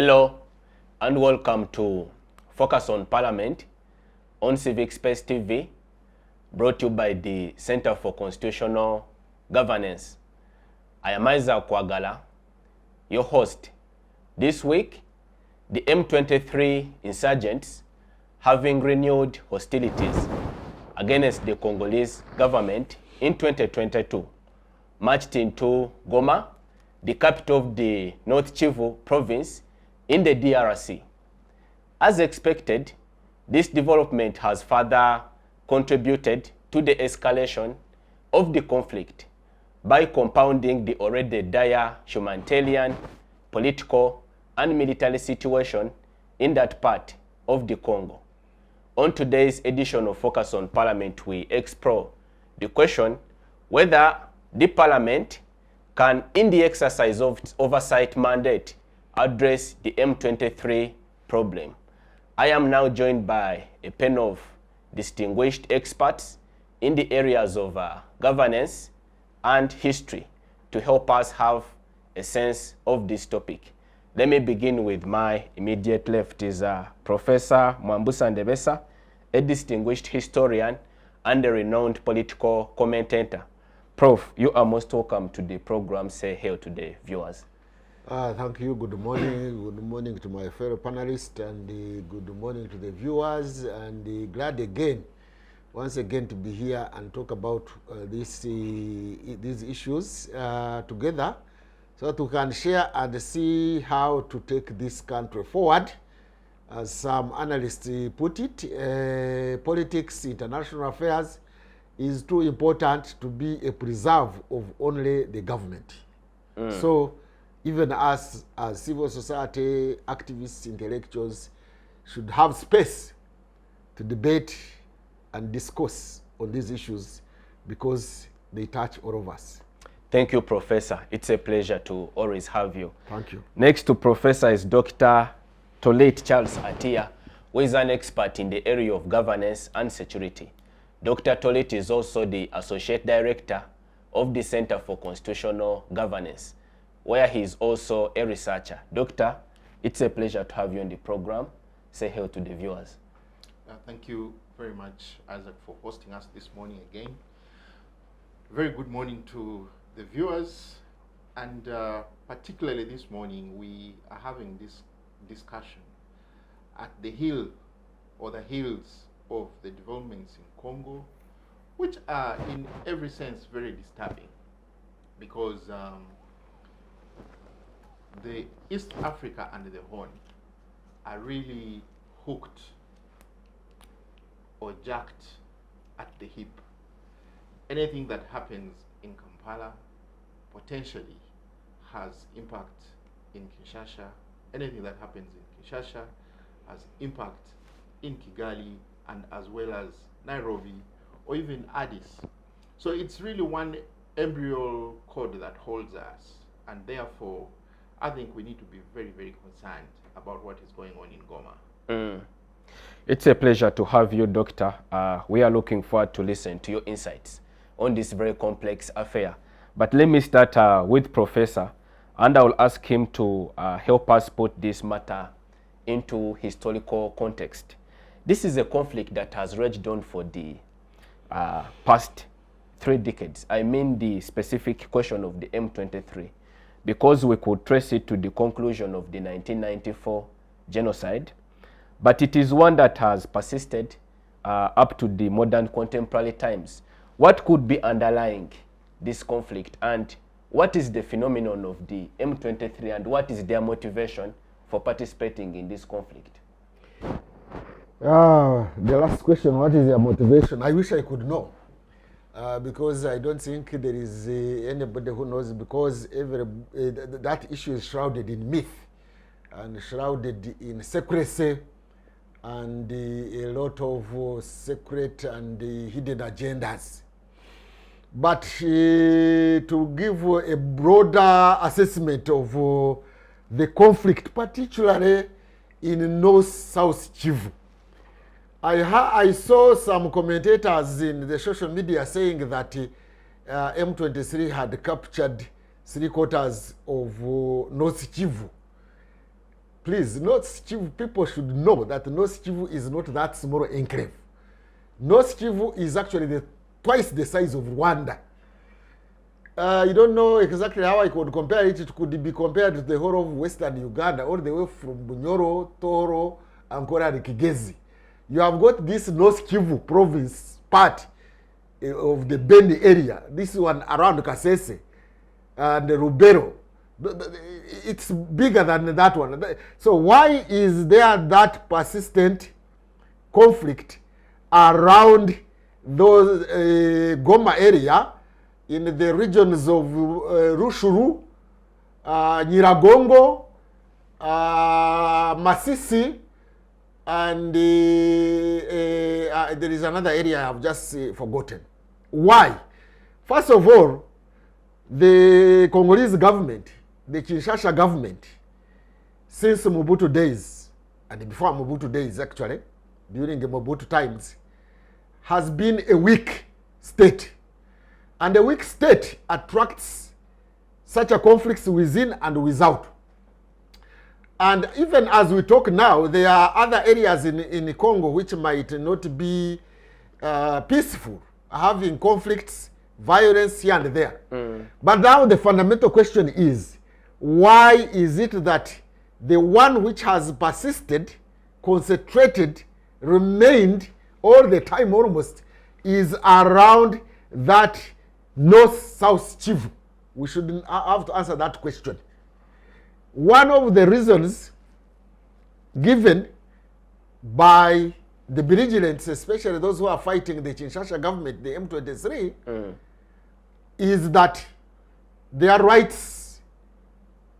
Hello and welcome to Focus on Parliament on Civic Space TV, brought to you by the Center for Constitutional Governance. I am Isaac Kwagala, your host. This week, the M23 insurgents, having renewed hostilities against the Congolese government in 2022, marched into Goma, the capital of the North Kivu province in the DRC. As expected, this development has further contributed to the escalation of the conflict by compounding the already dire humanitarian, political, and military situation in that part of the Congo. On today's edition of Focus on Parliament, we explore the question whether the Parliament can, in the exercise of its oversight mandate, address the M23 problem. I am now joined by a panel of distinguished experts in the areas of governance and history to help us have a sense of this topic. Let me begin with my immediate left is Professor Ndebesa, a distinguished historian and a renowned political commentator. Prof, you are most welcome to the program. Say hello to the viewers. Thank you. Good morning. Good morning to my fellow panelists, and good morning to the viewers. And glad again, once again, to be here and talk about these issues together, so that we can share and see how to take this country forward. As some analysts put it, politics, international affairs is too important to be a preserve of only the government. So even us as civil society activists, intellectuals, should have space to debate and discuss on these issues because they touch all of us. Thank you, Professor. It's a pleasure to always have you. Thank you. Next to Professor is Dr. Tolit Charles Ayita, who is an expert in the area of governance and security. Dr. Tolit is also the Associate Director of the Center for Constitutional Governance, where he is also a researcher. Doctor, it's a pleasure to have you on the program. Say hello to the viewers. Thank you very much, Isaac, for hosting us this morning again. Very good morning to the viewers, and particularly this morning we are having this discussion at the heel or the heels of the developments in Congo, which are in every sense very disturbing, because the East Africa and the Horn are really hooked or jacked at the hip. Anything that happens in Kampala potentially has impact in Kinshasa. Anything that happens in Kinshasa has impact in Kigali, and as well as Nairobi or even Addis. So it's really one embryo cord that holds us, and therefore I think we need to be very, very concerned about what is going on in Goma. It's a pleasure to have you, Doctor. We are looking forward to listen to your insights on this very complex affair. But let me start with Professor, and I will ask him to help us put this matter into historical context. This is a conflict that has raged on for the past 3 decades. I mean the specific question of the M23, because we could trace it to the conclusion of the 1994 genocide, but it is one that has persisted up to the modern contemporary times. What could be underlying this conflict, and what is the phenomenon of the M23, and what is their motivation for participating in this conflict? The last question, what is their motivation? I wish I could know, because I don't think there is anybody who knows, because that issue is shrouded in myth and shrouded in secrecy and a lot of secret and hidden agendas. But to give a broader assessment of the conflict, particularly in North-South Kivu, I saw some commentators in the social media saying that M23 had captured 3/4 of North Kivu. please, North Kivu people should know that North Kivu is not that small enclave. North Kivu is actually twice the size of Rwanda. You don't know exactly how I could compare it. It could be compared to the whole of Western Uganda, all the way from Bunyoro, Toro, Ankora, and Kigezi. You have got this North Kivu province part of the Beni area. This one around Kasese and Rubero. It's bigger than that one. So why is there that persistent conflict around those Goma area in the regions of Rushuru, Nyiragongo, Masisi, and there is another area I have just forgotten. Why? First of all, the Congolese government, the Kinshasa government, since Mobutu days, and before Mobutu days actually, during the Mobutu times, has been a weak state. And a weak state attracts such a conflicts within and without. And even as we talk now, there are other areas in Congo which might not be peaceful, having conflicts, violence here and there. But now the fundamental question is, why is it that the one which has persisted, concentrated, remained all the time almost, is around that North-South Kivu? We should have to answer that question. One of the reasons given by the belligerents, especially those who are fighting the Kinshasa government, the M23, is that their rights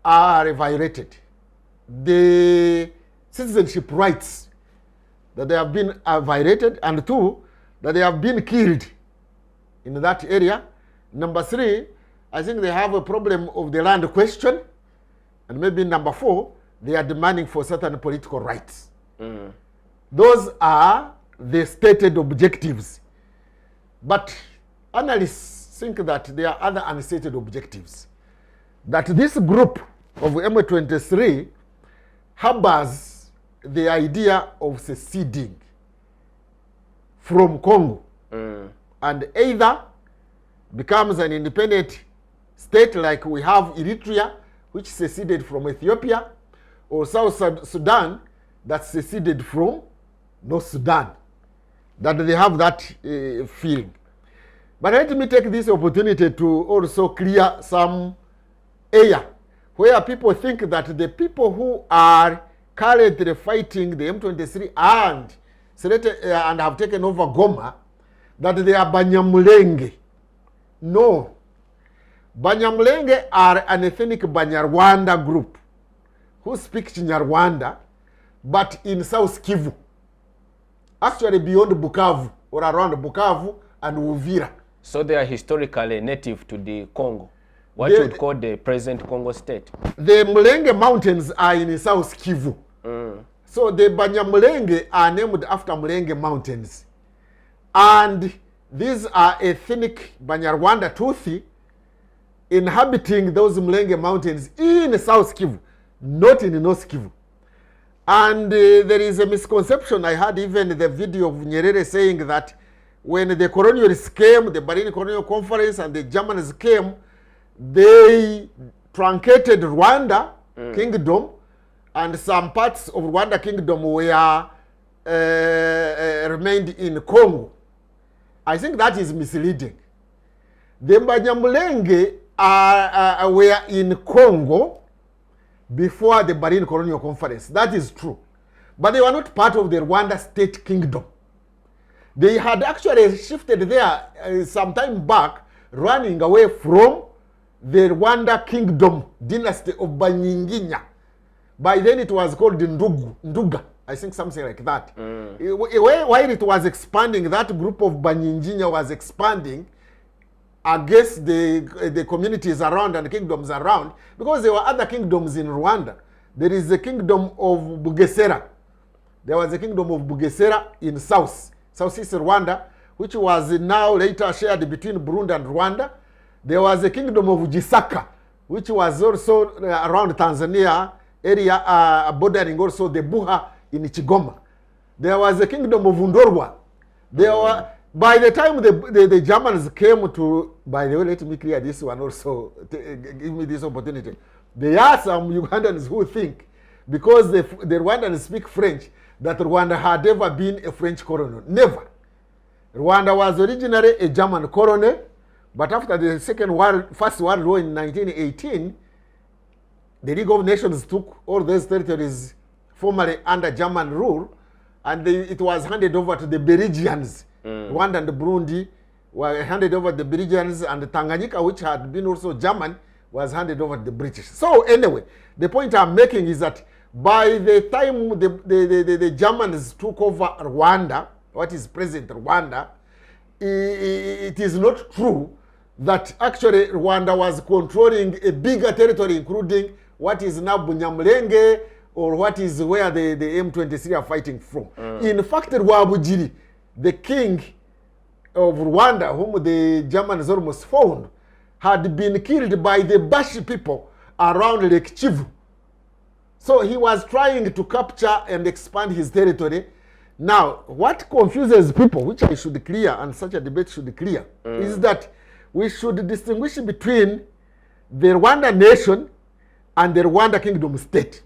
are violated. The citizenship rights that they have been violated, and two, that they have been killed in that area. Number three, I think they have a problem of the land question. And maybe number four, they are demanding for certain political rights. Those are the stated objectives. But analysts think that there are other unstated objectives. That this group of M23 harbors the idea of seceding from Congo and either becomes an independent state like we have Eritrea, which seceded from Ethiopia, or South Sudan that seceded from North Sudan. That they have that feeling. But let me take this opportunity to also clear some air where people think that the people who are currently fighting the M23 and have taken over Goma, that they are Banyamulenge. No. Banyamulenge are an ethnic Banyarwanda group who speak Chinyarwanda, but in South Kivu. Actually beyond Bukavu, or around Bukavu and Uvira. So they are historically native to the Congo, what you would call the present Congo state. The Mulenge Mountains are in South Kivu. So the Banyamulenge are named after Mulenge Mountains. And these are ethnic Banyarwanda Tutsi inhabiting those Mulenge Mountains in South Kivu, not in North Kivu. And there is a misconception. I had even the video of Nyerere saying that when the colonialists came, the Berlin Colonial Conference and the Germans came, they truncated Rwanda kingdom, and some parts of Rwanda kingdom were remained in Congo. I think that is misleading. The Banyamulenge were in Congo before the Berlin Colonial Conference. That is true. But they were not part of the Rwanda state kingdom. They had actually shifted there some time back, running away from the Rwanda kingdom dynasty of Banyinginya. By then it was called Nduga, I think something like that. While it was expanding, that group of Banyinginya was expanding against the communities around and kingdoms around, because there were other kingdoms in Rwanda. There is the kingdom of Bugesera. There was a kingdom of Bugesera in Southeast Rwanda, which was now later shared between Burundi and Rwanda. There was a kingdom of Gisaka, which was also around Tanzania area bordering also the Buha in Chigoma. There was the kingdom of Undorwa. There were, by the time the Germans came to, by the way, let me clear this one also, give me this opportunity. There are some Ugandans who think, because the Rwandans speak French, that Rwanda had ever been a French colony. Never. Rwanda was originally a German colony, but after the First World War in 1918, the League of Nations took all those territories formerly under German rule, and it was handed over to the Belgians. Rwanda and Burundi were handed over to the Belgians, and Tanganyika, which had been also German, was handed over to the British. So anyway, the point I'm making is that by the time the Germans took over Rwanda, what is present Rwanda, it is not true that actually Rwanda was controlling a bigger territory, including what is now Bunyamulenge, or what is where the M23 are fighting from. In fact, Rwabugiri, the king of Rwanda, whom the Germans almost found, had been killed by the Bashi people around Lake Kivu. So he was trying to capture and expand his territory. Now, what confuses people, which I should clear, and such a debate should clear, is that we should distinguish between the Rwanda nation and the Rwanda kingdom state.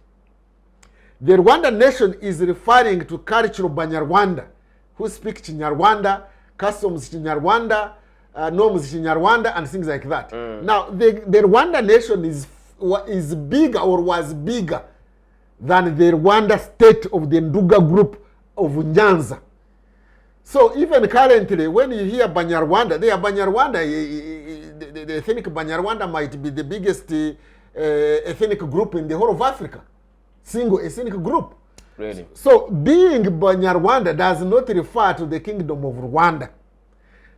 The Rwanda nation is referring to cultural Banyarwanda, who speak Chinyarwanda, customs Chinyarwanda, norms Chinyarwanda, and things like that. Now, the Rwanda nation is bigger, or was bigger, than the Rwanda state of the Nduga group of Nyanza. So even currently, when you hear Banyarwanda, the ethnic Banyarwanda might be the biggest ethnic group in the whole of Africa. Single ethnic group. Really? So being Banyarwanda does not refer to the kingdom of Rwanda.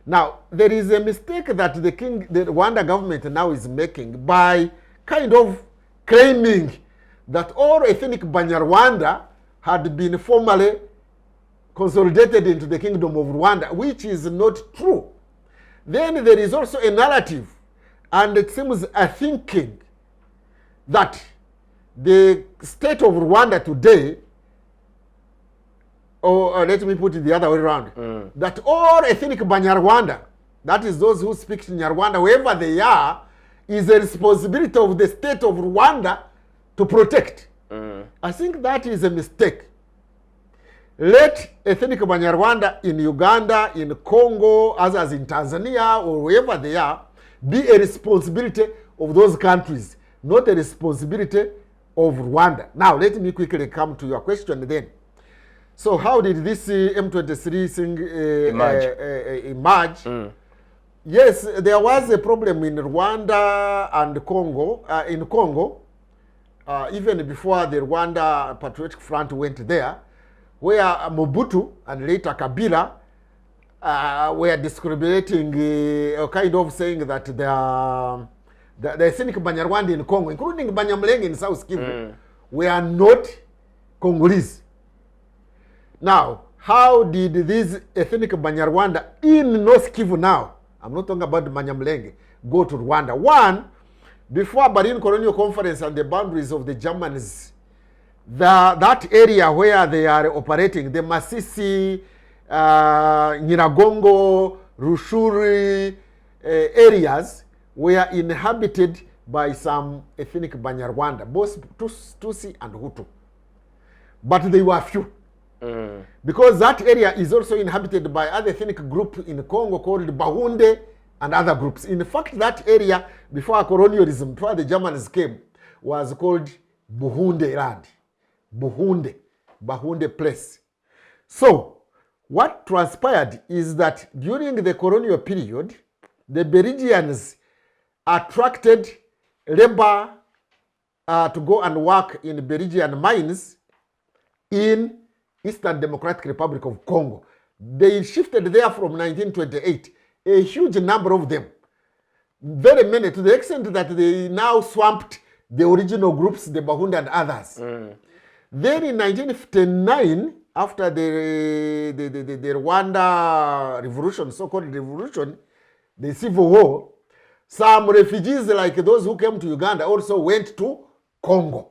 Now, there is a mistake that the Rwanda government now is making by kind of claiming that all ethnic Banyarwanda had been formally consolidated into the kingdom of Rwanda, which is not true. Then there is also a narrative, and it seems a thinking, that the state of Rwanda today, or let me put it the other way around, that all ethnic Banyarwanda, that is those who speak Nyarwanda, wherever they are, is a responsibility of the state of Rwanda to protect. I think that is a mistake. Let ethnic Banyarwanda in Uganda, in Congo, others in Tanzania, or wherever they are, be a responsibility of those countries, not a responsibility of Rwanda. Now, let me quickly come to your question then. So how did this M23 thing emerge? Yes, there was a problem in Rwanda and Congo, in Congo, even before the Rwanda Patriotic Front went there, where Mobutu and later Kabila were discriminating, kind of saying that the ethnic Banyarwanda in Congo, including Banyamulenge in South Kivu, were not Congolese. Now, how did these ethnic Banyarwanda in North Kivu now, I'm not talking about Banyamulenge, go to Rwanda? One, before Berlin Colonial Conference and the boundaries of the Germans, that area where they are operating, the Masisi, Nyiragongo, Rushuri areas, were inhabited by some ethnic Banyarwanda, both Tutsi and Hutu. But they were few. Because that area is also inhabited by other ethnic group in Congo called Bahunde and other groups. In fact, that area, before colonialism, before the Germans came, was called Buhunde land. Bahunde place. So, what transpired is that during the colonial period, the Belgians attracted labor to go and work in Belgian mines in Eastern Democratic Republic of Congo. They shifted there from 1928, a huge number of them, very many, to the extent that they now swamped the original groups, the Bahunde and others. Then in 1959, after the Rwanda revolution, so-called revolution, the civil war, some refugees like those who came to Uganda also went to Congo.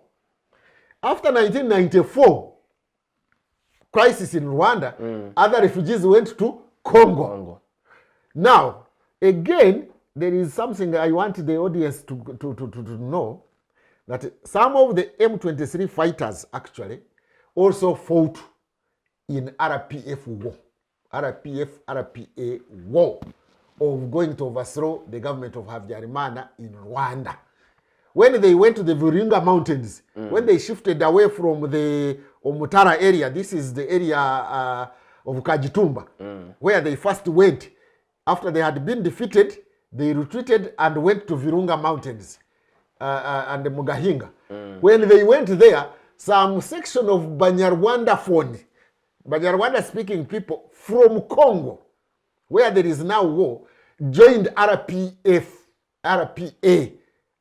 After 1994 crisis in Rwanda, other refugees went to Congo. Now, again, there is something I want the audience to know, that some of the M23 fighters actually also fought in RPA war of going to overthrow the government of Habyarimana in Rwanda. When they went to the Virunga Mountains, when they shifted away from the Omutara area, this is the area of Kajitumba, where they first went. After they had been defeated, they retreated and went to Virunga Mountains and Mugahinga. When they went there, some section of Banyarwanda speaking people from Congo, where there is now war, joined RPA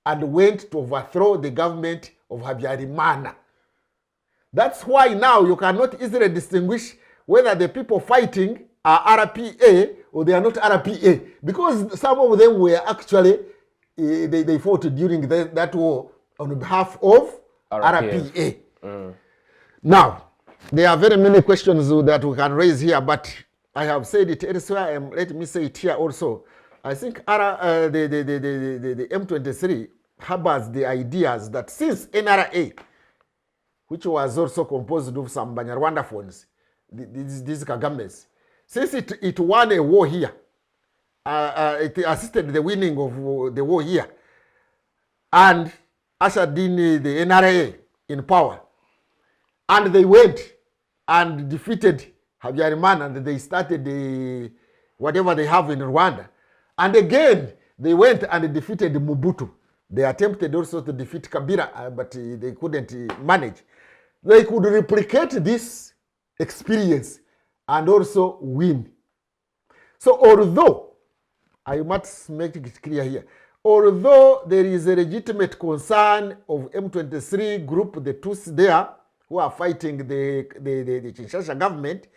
and went to overthrow the government of Habyarimana. That's why now you cannot easily distinguish whether the people fighting are RPA or they are not RPA, because some of them were actually, they fought during that war on behalf of RPA. Now, there are very many questions that we can raise here, but I have said it elsewhere, and let me say it here also. I think the M23 harbors the ideas that since NRA, which was also composed of some Banyarwanda phones, these Kagames, since it won a war here, it assisted the winning of the war here, and ushered in the NRA in power, and they went and defeated Habyarimana, and they started whatever they have in Rwanda. And again, they went and defeated Mobutu. They attempted also to defeat Kabila, but they couldn't manage. They could replicate this experience and also win. So although, I must make it clear here, although there is a legitimate concern of M23 group, the Tutsi there, who are fighting the Kinshasa government,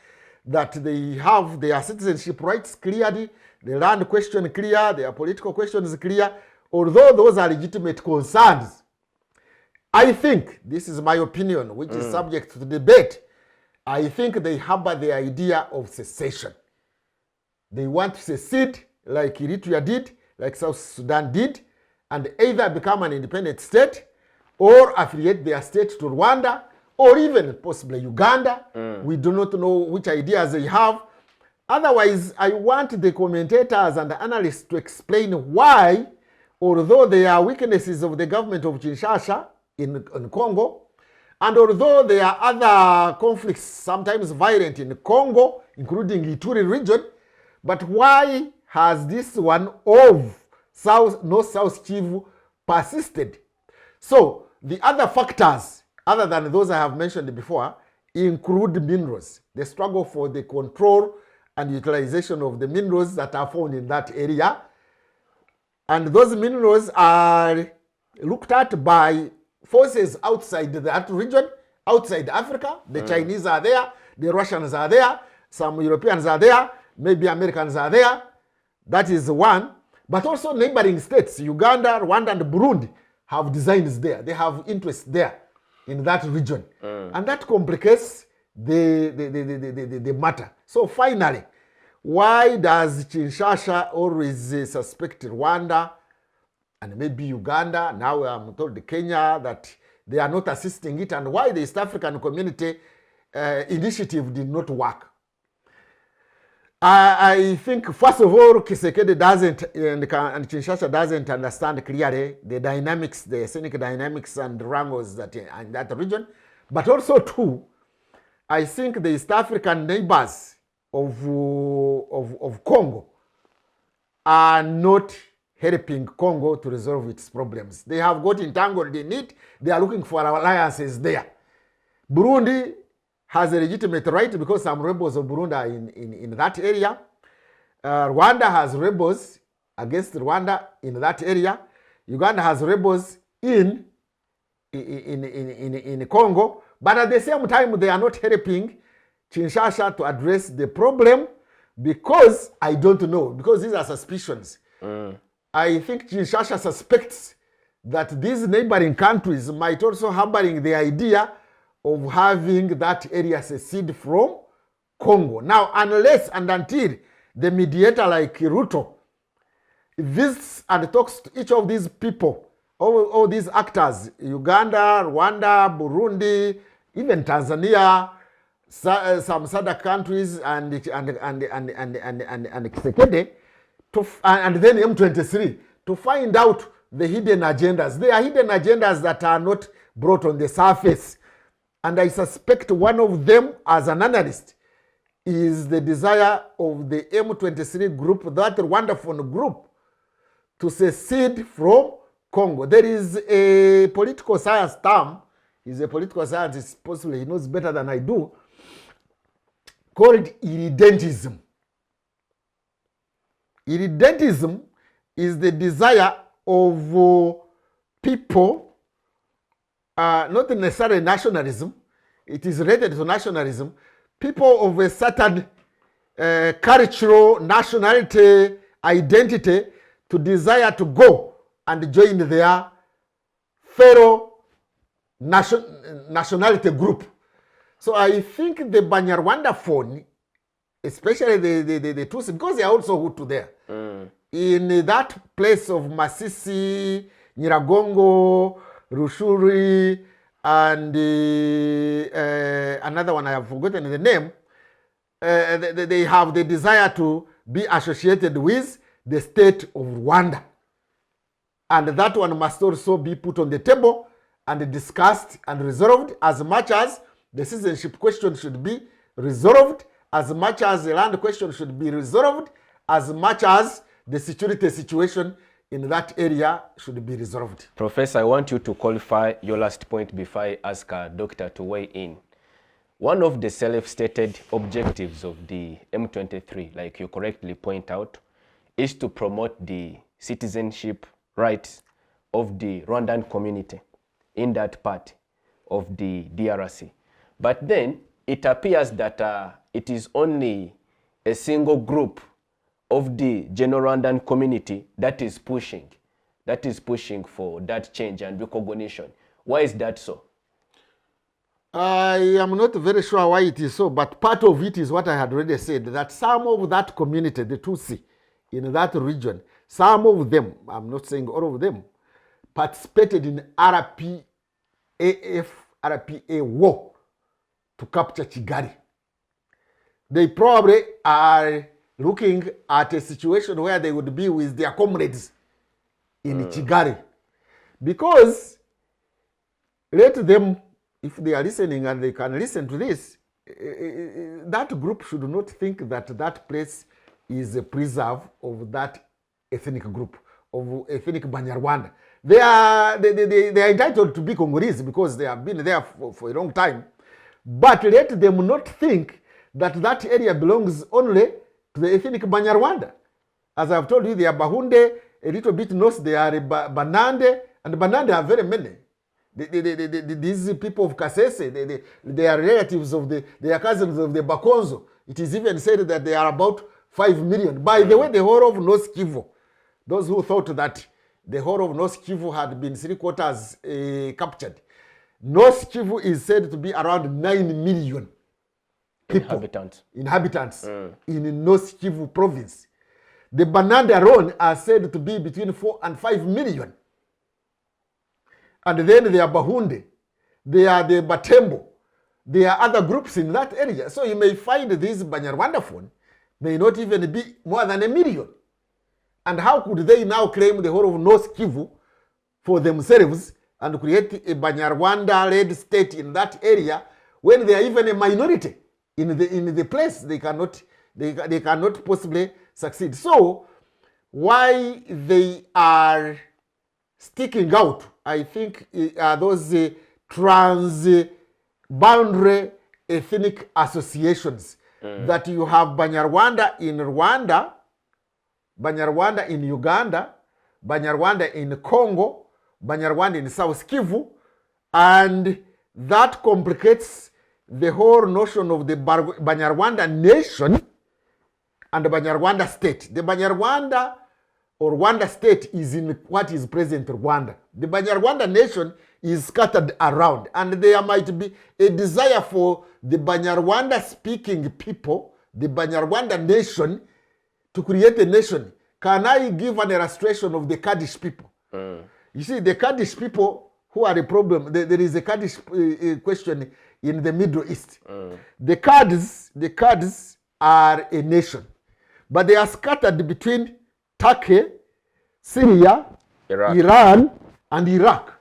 that they have their citizenship rights clearly, the land question clear, their political questions clear, although those are legitimate concerns, I think, this is my opinion, which is subject to debate, I think they harbor the idea of secession. They want to secede like Eritrea did, like South Sudan did, and either become an independent state or affiliate their state to Rwanda, or even possibly Uganda. We do not know which ideas they have. Otherwise, I want the commentators and the analysts to explain why, although there are weaknesses of the government of Kinshasa in Congo, and although there are other conflicts, sometimes violent in Congo, including Ituri region, but why has this one of North-South Kivu persisted? So the other factors, other than those I have mentioned before, include minerals, the struggle for the control and utilization of the minerals that are found in that area. And those minerals are looked at by forces outside that region, outside Africa. The Chinese are there, the Russians are there, some Europeans are there, maybe Americans are there. That is one. But also neighboring states, Uganda, Rwanda, and Burundi have designs there. They have interests there in that region. And that complicates the matter. So finally, why does Kinshasa always suspect Rwanda and maybe Uganda, now I'm told Kenya, that they are not assisting it, and why the East African Community initiative did not work? I think, first of all, Kisekedi doesn't, and Kinshasa doesn't understand clearly the dynamics, the ethnic dynamics and wrangles that in that region. But also, too, I think the East African neighbors of Congo are not helping Congo to resolve its problems. They have got entangled in it. They are looking for alliances there. Burundi has a legitimate right because some rebels of Burundi are in that area. Rwanda has rebels against Rwanda in that area. Uganda has rebels in Congo. But at the same time, they are not helping Kinshasa to address the problem because, I don't know, because these are suspicions. I think Kinshasa suspects that these neighboring countries might also harboring the idea of having that area secede from Congo. Now, unless and until the mediator like Ruto visits and talks to each of these people, all these actors, Uganda, Rwanda, Burundi, even Tanzania, some other countries, and Kisekedi, and then M23, to find out the hidden agendas. There are hidden agendas that are not brought on the surface. And I suspect one of them, as an analyst, is the desire of the M23 group, that wonderful group, to secede from Congo. There is a political science term, he's a political scientist, possibly he knows better than I do, called irredentism. Irredentism is the desire of people, not necessarily nationalism, it is related to nationalism, people of a certain cultural nationality, identity, to desire to go and join their fellow nationality group. So I think the Banyarwanda phone, especially the Tutsi, because they are also Hutu there, in that place of Masisi, Nyiragongo, Rushuri, and another one I have forgotten the name, they have the desire to be associated with the state of Rwanda. And that one must also be put on the table and discussed and resolved, as much as the citizenship question should be resolved, as much as the land question should be resolved, as much as the security situation in that area should be resolved. Professor, I want you to qualify your last point before I ask our doctor to weigh in. One of the self-stated objectives of the M23, like you correctly point out, is to promote the citizenship rights of the Rwandan community in that part of the DRC. But then it appears that it is only a single group of the general Rwandan community that is pushing for that change and recognition. Why is that so? I am not very sure why it is so, but part of it is what I had already said, that some of that community, the Tutsi, in that region, some of them, I'm not saying all of them, participated in RPA war to capture Kigali. They probably are looking at a situation where they would be with their comrades in Kigali. Because let them, if they are listening and they can listen to this, that group should not think that that place is a preserve of that ethnic group, of ethnic Banyarwanda. They are entitled to be Congolese because they have been there for a long time. But let them not think that that area belongs only to the ethnic Banyarwanda. As I've told you, they are Bahunde, a little bit north, they are Banande, and Banande are very many. These people of Kasese, they are relatives of they are cousins of the Bakonzo. It is even said that they are about 5 million. By the way, the whole of North Kivu, those who thought that the whole of North Kivu had been 3/4 captured, North Kivu is said to be around 9 million people, inhabitants in North Kivu province. The Banande alone are said to be between 4 and 5 million. And then there are Bahunde, there are the Batembo, there are other groups in that area. So you may find these Banyarwanda phone may not even be more than 1 million. And how could they now claim the whole of North Kivu for themselves and create a Banyarwanda-led state in that area when they are even a minority in the place? They cannot possibly succeed. So why they are sticking out, I think, are those trans-boundary ethnic associations that you have Banyarwanda in Rwanda, Banyarwanda in Uganda, Banyarwanda in Congo, Banyarwanda in South Kivu, and that complicates the whole notion of the Banyarwanda nation and the Banyarwanda state. The Banyarwanda or Rwanda state is in what is present Rwanda. The Banyarwanda nation is scattered around, and there might be a desire for the Banyarwanda speaking people, the Banyarwanda nation, to create a nation. Can I give an illustration of the Kurdish people? You see, the Kurdish people who are a problem, there is a Kurdish question in the Middle East. The Kurds are a nation, but they are scattered between Turkey, Syria, Iran, and Iraq.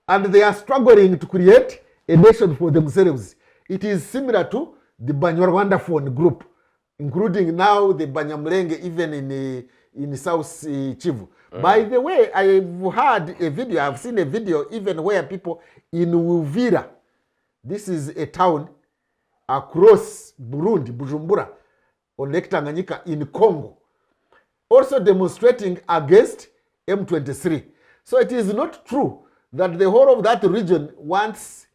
And they are struggling to create a nation for themselves. It is similar to the Banyarwanda phone group, including now the Banyamulenge, even in South Kivu. By the way, I've heard a video, I've seen a video even where people in Uvira, this is a town across Burundi, Bujumbura, on Lake Tanganyika in Congo, also demonstrating against M23. So it is not true that the whole of that region wants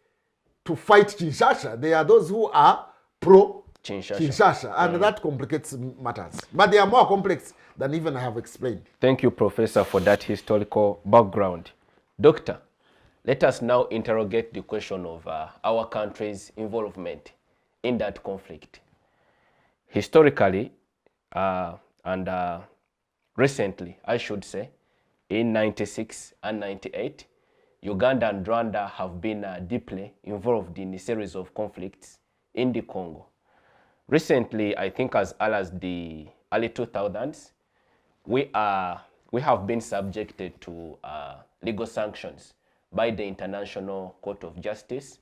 to fight Kinshasa. There are those who are pro-Kinshasa, and that complicates matters. But they are more complex than even I have explained. Thank you, Professor, for that historical background. Doctor, let us now interrogate the question of our country's involvement in that conflict. Historically, and recently, I should say, in 96 and 98, Uganda and Rwanda have been deeply involved in a series of conflicts in the Congo. Recently, I think as early as the early 2000s, we have been subjected to legal sanctions by the International Court of Justice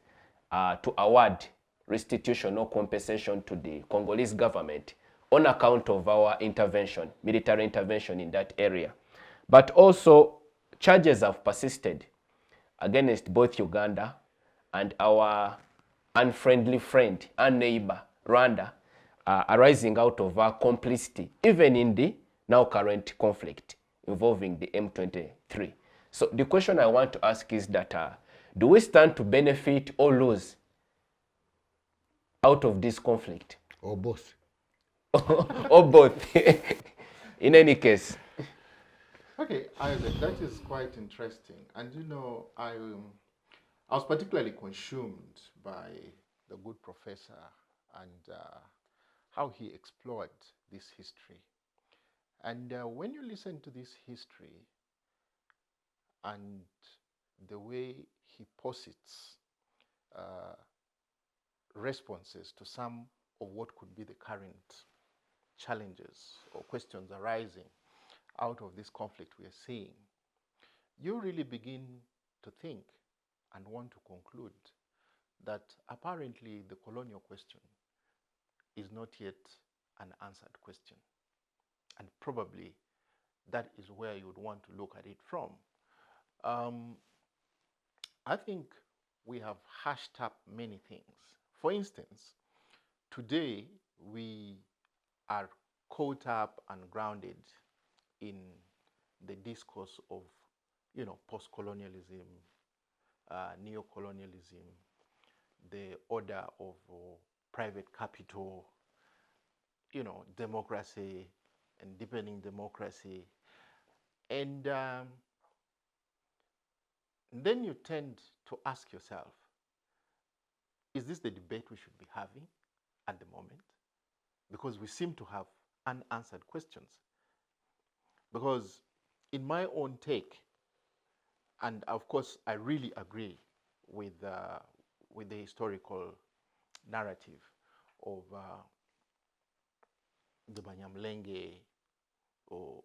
to award restitution or compensation to the Congolese government on account of our intervention, military intervention in that area. But also, charges have persisted against both Uganda and our unfriendly friend and neighbor, Rwanda, arising out of our complicity, even in the now current conflict involving the M23. So the question I want to ask is that, do we stand to benefit or lose out of this conflict? Or both. Or both. In any case. Okay, Isaac, that is quite interesting. And you know, I was particularly consumed by the good professor and how he explored this history. And when you listen to this history and the way he posits responses to some of what could be the current challenges or questions arising out of this conflict we are seeing, you really begin to think and want to conclude that apparently the colonial question is not yet an answered question. And probably that is where you would want to look at it from. I think we have hashed up many things. For instance, today we are caught up and grounded in the discourse of, post-colonialism, neo-colonialism, the order of private capital, democracy and deepening democracy. And then you tend to ask yourself, is this the debate we should be having at the moment? Because we seem to have unanswered questions. Because in my own take, and of course I really agree with the historical narrative of the Banyamulenge or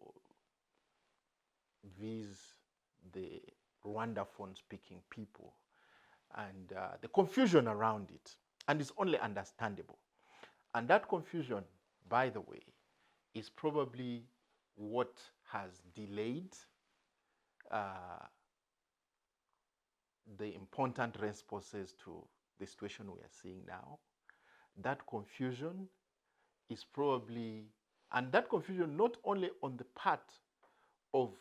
vis the Rwandaphone-speaking people, and the confusion around it, and it's only understandable. And that confusion, by the way, is probably what has delayed the important responses to the situation we are seeing now. That confusion is probably, and that confusion not only on the part of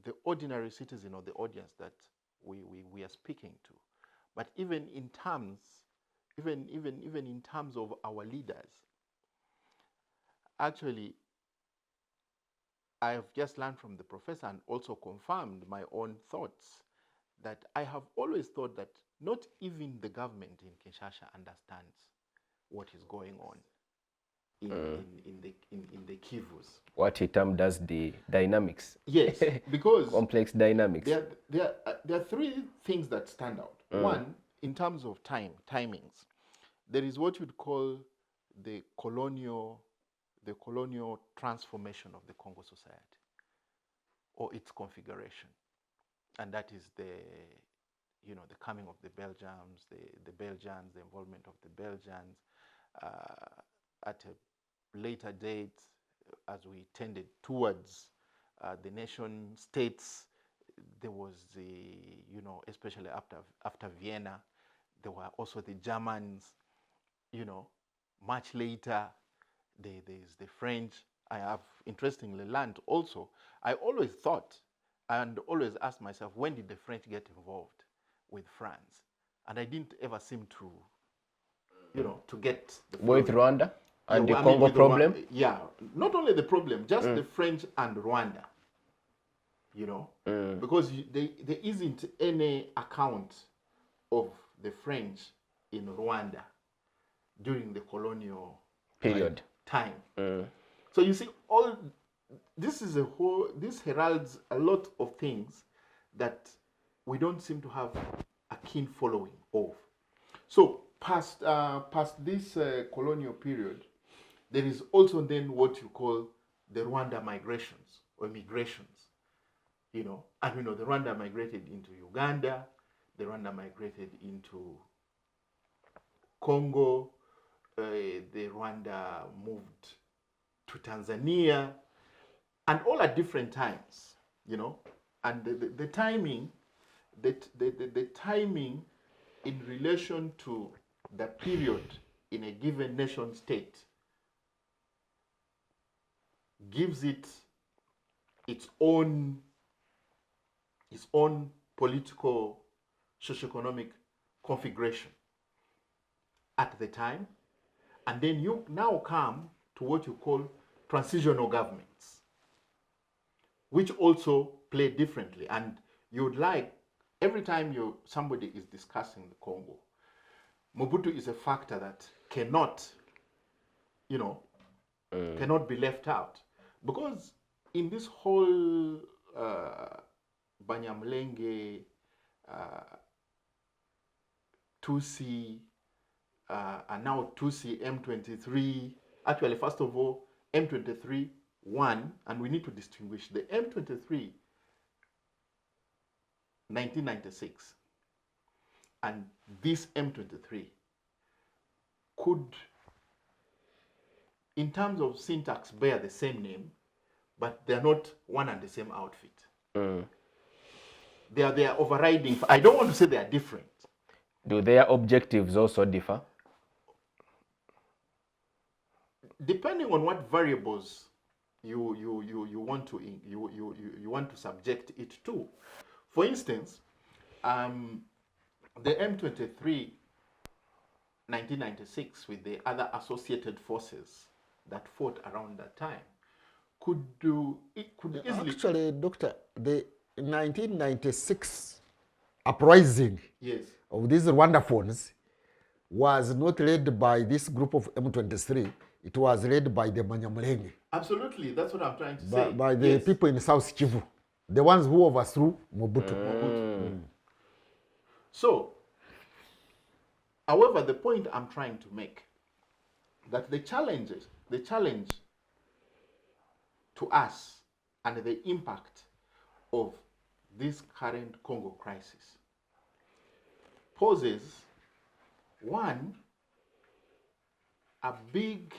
the ordinary citizen or the audience that we are speaking to, but even in terms, even in terms of our leaders. Actually, I've just learned from the professor and also confirmed my own thoughts that I have always thought that not even the government in Kinshasa understands what is going on in the Kivus. What he termed as the dynamics. Yes, because complex dynamics. There are three things that stand out. One, in terms of timings, there is what you'd call the colonial transformation of the Congo society, or its configuration, and that is the coming of the Belgians, the involvement of the Belgians at a later date, as we tended towards the nation states. There was especially after Vienna, there were also the Germans. Much later, there's the French. I have interestingly learned also, I always thought and always asked myself, when did the French get involved with France? And I didn't ever seem to, to get the with Rwanda and the Congo problem? Not only the problem, just the French and Rwanda, because there isn't any account of the French in Rwanda during the colonial period time. So you see, all this heralds a lot of things that we don't seem to have a keen following of. So past this colonial period, there is also then what you call the Rwanda migrations or migrations. And the Rwanda migrated into Uganda, the Rwanda migrated into Congo, the Rwanda moved to Tanzania, and all at different times, and the timing, the timing in relation to the period in a given nation state gives it its own political, socioeconomic configuration at the time. And then you now come to what you call transitional governments, which also play differently. And you'd like, every time somebody is discussing the Congo, Mobutu is a factor that cannot be left out. Because in this whole Banyamulenge, Tutsi, and now Tutsi, M23, actually, first of all, M23 won, and we need to distinguish the M23 1996 and this M23 could, in terms of syntax, bear the same name, but they're not one and the same outfit. They are overriding. I don't want to say they are different. Do their objectives also differ? Depending on what variables you want to subject it to. For instance, the M23 1996 with the other associated forces that fought around that time could easily... Actually, Doctor, the 1996 uprising of these Rwandaphones was not led by this group of M23. It was led by the Banyamulenge. Absolutely, that's what I'm trying to say. By the people in South Kivu, the ones who overthrew Mobutu. So, however, the point I'm trying to make, that the challenge to us and the impact of this current Congo crisis poses, one, a big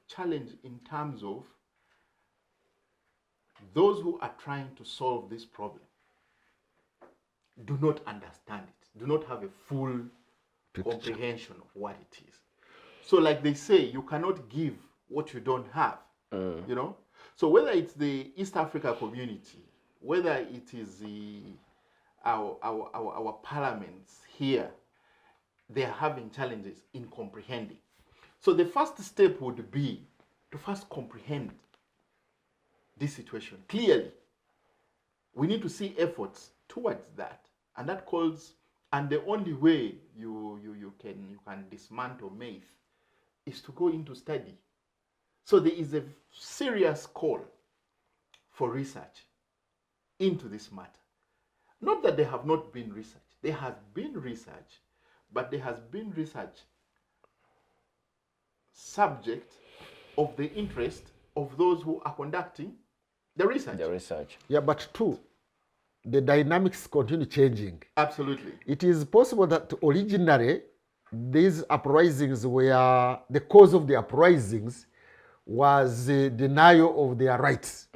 challenge in terms of those who are trying to solve this problem do not understand it, do not have a full comprehension of what it is. So like they say, you cannot give what you don't have, So whether it's the East Africa community, whether it is our parliaments here, they are having challenges in comprehending. So the first step would be to first comprehend this situation clearly. We need to see efforts towards that, and that calls. And the only way you can dismantle myth is to go into study. So there is a serious call for research into this matter. Not that there have not been research. There has been research, but there has been research subject of the interest of those who are conducting the research. Yeah, but two, the dynamics continue changing. Absolutely. It is possible that originally these uprisings were, the cause of the uprisings was denial of their rights.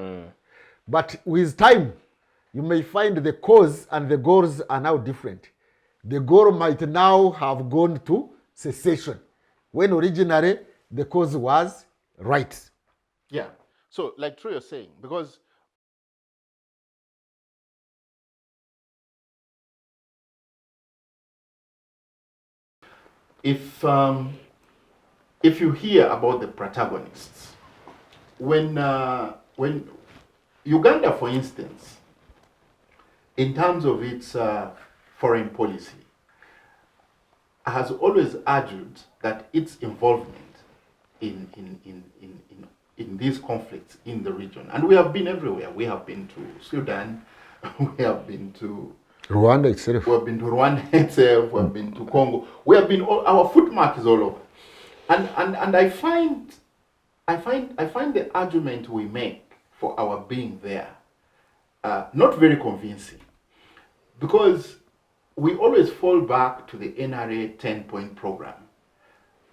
But with time, you may find the cause and the goals are now different. The goal might now have gone to cessation, when originally the cause was rights. Yeah. So, like Troy was saying, because if you hear about the protagonists, when Uganda, for instance, in terms of its foreign policy, has always argued that its involvement in these conflicts in the region, and we have been everywhere. We have been to Sudan, we have been to Rwanda itself. We have been to Rwanda itself, we have been to Congo. We have been our footmark is all over. And I find the argument we make for our being there not very convincing, because we always fall back to the NRA 10-point program,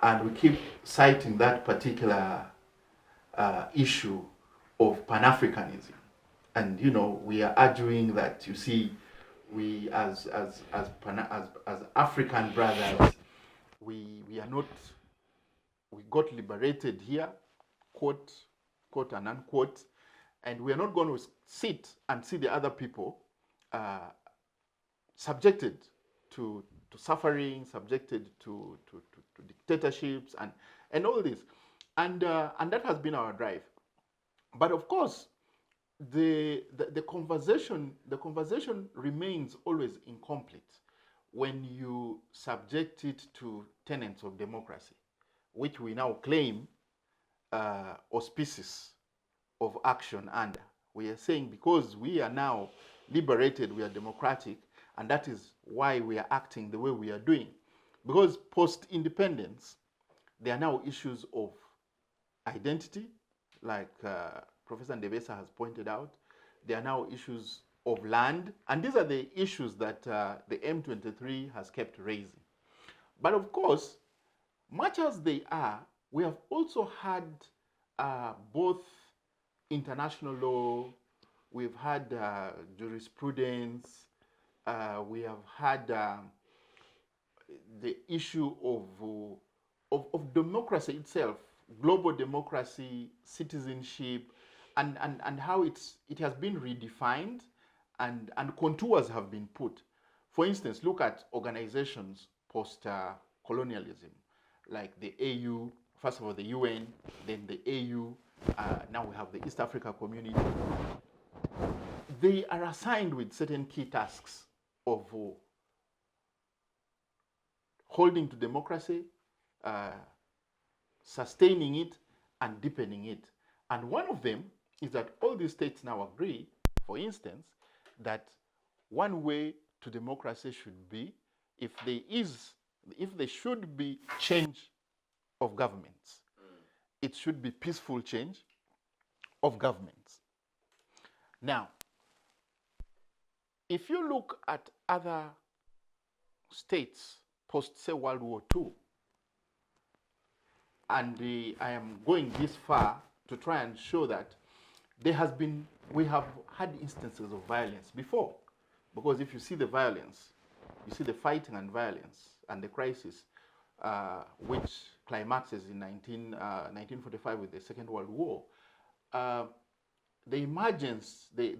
and we keep citing that particular issue of Pan-Africanism. And we are arguing that, you see, we as African brothers, we are not, we got liberated here, quote and unquote, and we are not going to sit and see the other people subjected to suffering, subjected to dictatorships and all this, and that has been our drive. But of course, the conversation remains always incomplete when you subject it to tenets of democracy, which we now claim auspices of action under. We are saying because we are now liberated, we are democratic, and that is why we are acting the way we are doing. Because post-independence, there are now issues of identity, like Professor Ndebesa has pointed out. There are now issues of land, and these are the issues that the M23 has kept raising. But of course, much as they are, we have also had both international law, we've had jurisprudence, we have had the issue of democracy itself, global democracy, citizenship, and how it has been redefined and contours have been put. For instance, look at organizations post-colonialism, like the AU, first of all the UN, then the AU, now we have the East Africa Community. They are assigned with certain key tasks of holding to democracy, sustaining it, and deepening it. And one of them is that all these states now agree, for instance, that one way to democracy should be, if there should be change of governments, it should be peaceful change of governments. Now, if you look at other states post, say, World War II, and I am going this far to try and show that we have had instances of violence before. Because if you see the violence, you see the fighting and violence and the crisis, which climaxes in 1945 with the Second World War. The emergence, the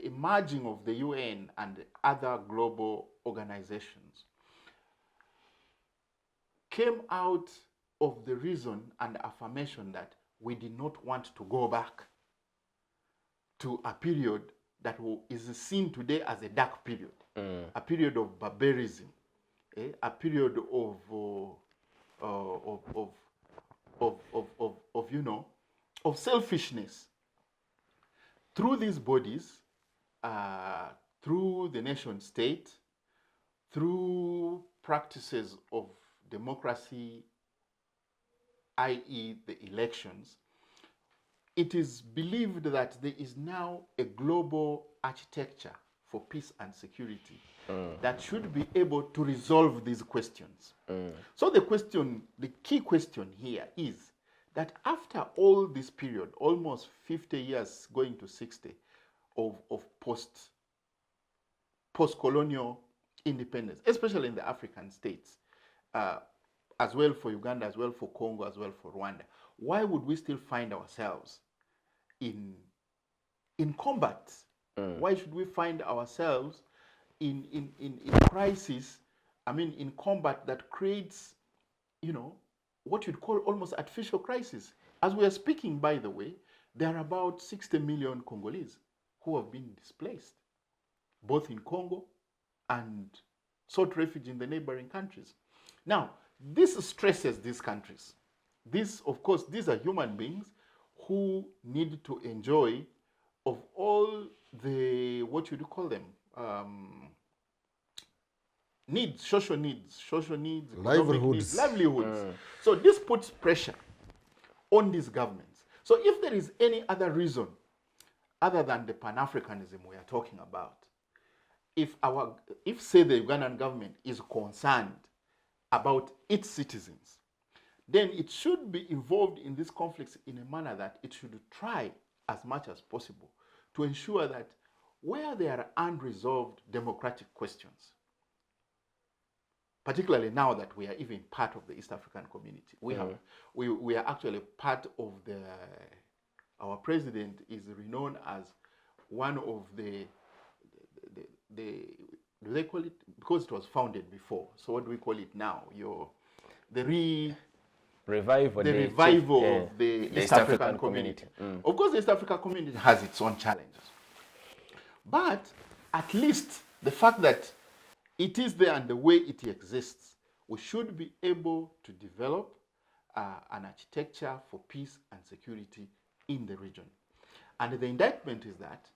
emerging of the UN and other global organizations came out of the reason and affirmation that we did not want to go back to a period that is seen today as a dark period, a period of barbarism, a period of selfishness. Through these bodies, through the nation state, through practices of democracy, i.e. the elections, it is believed that there is now a global architecture for peace and security that should be able to resolve these questions. So the key question here is that after all this period, almost 50 years going to 60 of post-colonial independence, especially in the African states, as well for Uganda, as well for Congo, as well for Rwanda, why would we still find ourselves in combat? Why should we find ourselves in crisis, in combat that creates, what you'd call almost artificial crisis? As we are speaking, by the way, there are about 60 million Congolese who have been displaced, both in Congo and sought refuge in the neighboring countries. Now, this stresses these countries. Of course, these are human beings who need to enjoy of all the, what would you call them, needs, social needs, livelihoods. So this puts pressure on these governments. So if there is any other reason other than the Pan-Africanism we are talking about, if say the Ugandan government is concerned about its citizens, then it should be involved in these conflicts in a manner that it should try as much as possible to ensure that where there are unresolved democratic questions, particularly now that we are even part of the East African community, we are actually part of our president is renowned as one of the do they call it, because it was founded before, so what do we call it now? The revival of the East African community. Of course, the East African community has its own challenges. But at least the fact that it is there and the way it exists, we should be able to develop an architecture for peace and security in the region. And the indictment is that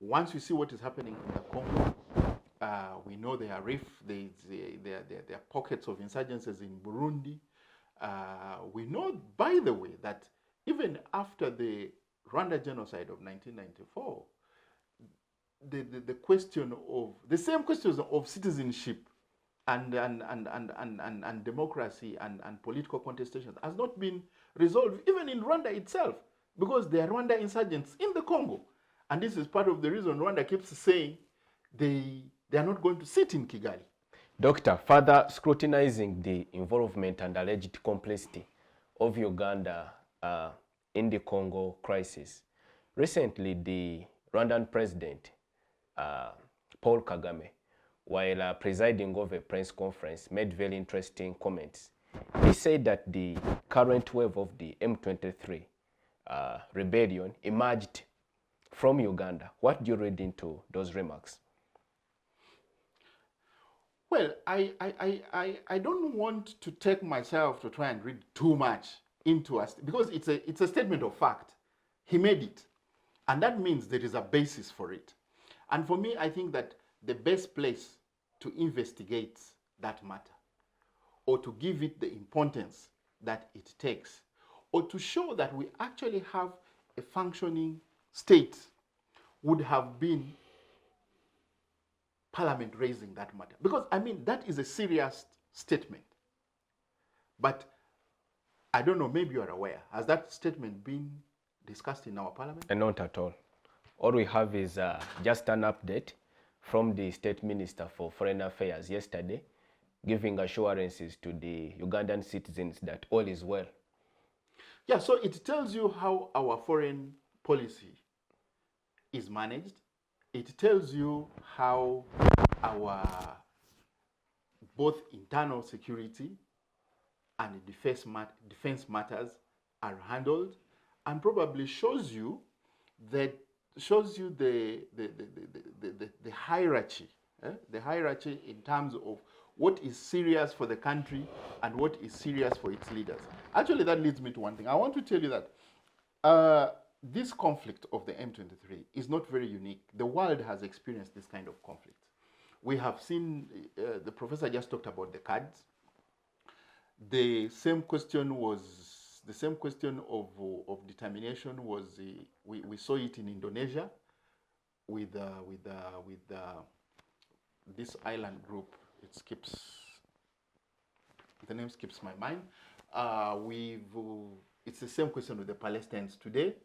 once we see what is happening in the Congo, we know there are there are pockets of insurgencies in Burundi. We know, by the way, that even after the Rwanda genocide of 1994, the question of the same questions of citizenship and democracy and political contestations has not been resolved even in Rwanda itself, because there are Rwanda insurgents in the Congo, and this is part of the reason Rwanda keeps saying they are not going to sit in Kigali. Doctor, further scrutinizing the involvement and alleged complicity of Uganda in the Congo crisis, recently the Rwandan president, Paul Kagame, while presiding over a press conference, made very interesting comments. He said that the current wave of the M23 rebellion emerged from Uganda. What do you read into those remarks? Well, I don't want to take myself to try and read too much into us, because it's a statement of fact. He made it, and that means there is a basis for it. And for me, I think that the best place to investigate that matter, or to give it the importance that it takes, or to show that we actually have a functioning state, would have been Parliament raising that matter. Because, that is a serious statement. But I don't know, maybe you are aware. Has that statement been discussed in our Parliament? Not at all. All we have is just an update from the State Minister for Foreign Affairs yesterday, giving assurances to the Ugandan citizens that all is well. Yeah, so it tells you how our foreign policy is managed. It tells you how our both internal security and defense matters are handled, and probably shows you the hierarchy, the hierarchy in terms of what is serious for the country and what is serious for its leaders. Actually, that leads me to one thing. I want to tell you that this conflict of the M23 is not very unique. The world has experienced this kind of conflict. We have seen, the professor just talked about the Kurds. The same question of determination was, we saw it in Indonesia with this island group. The name skips my mind. It's the same question with the Palestinians today.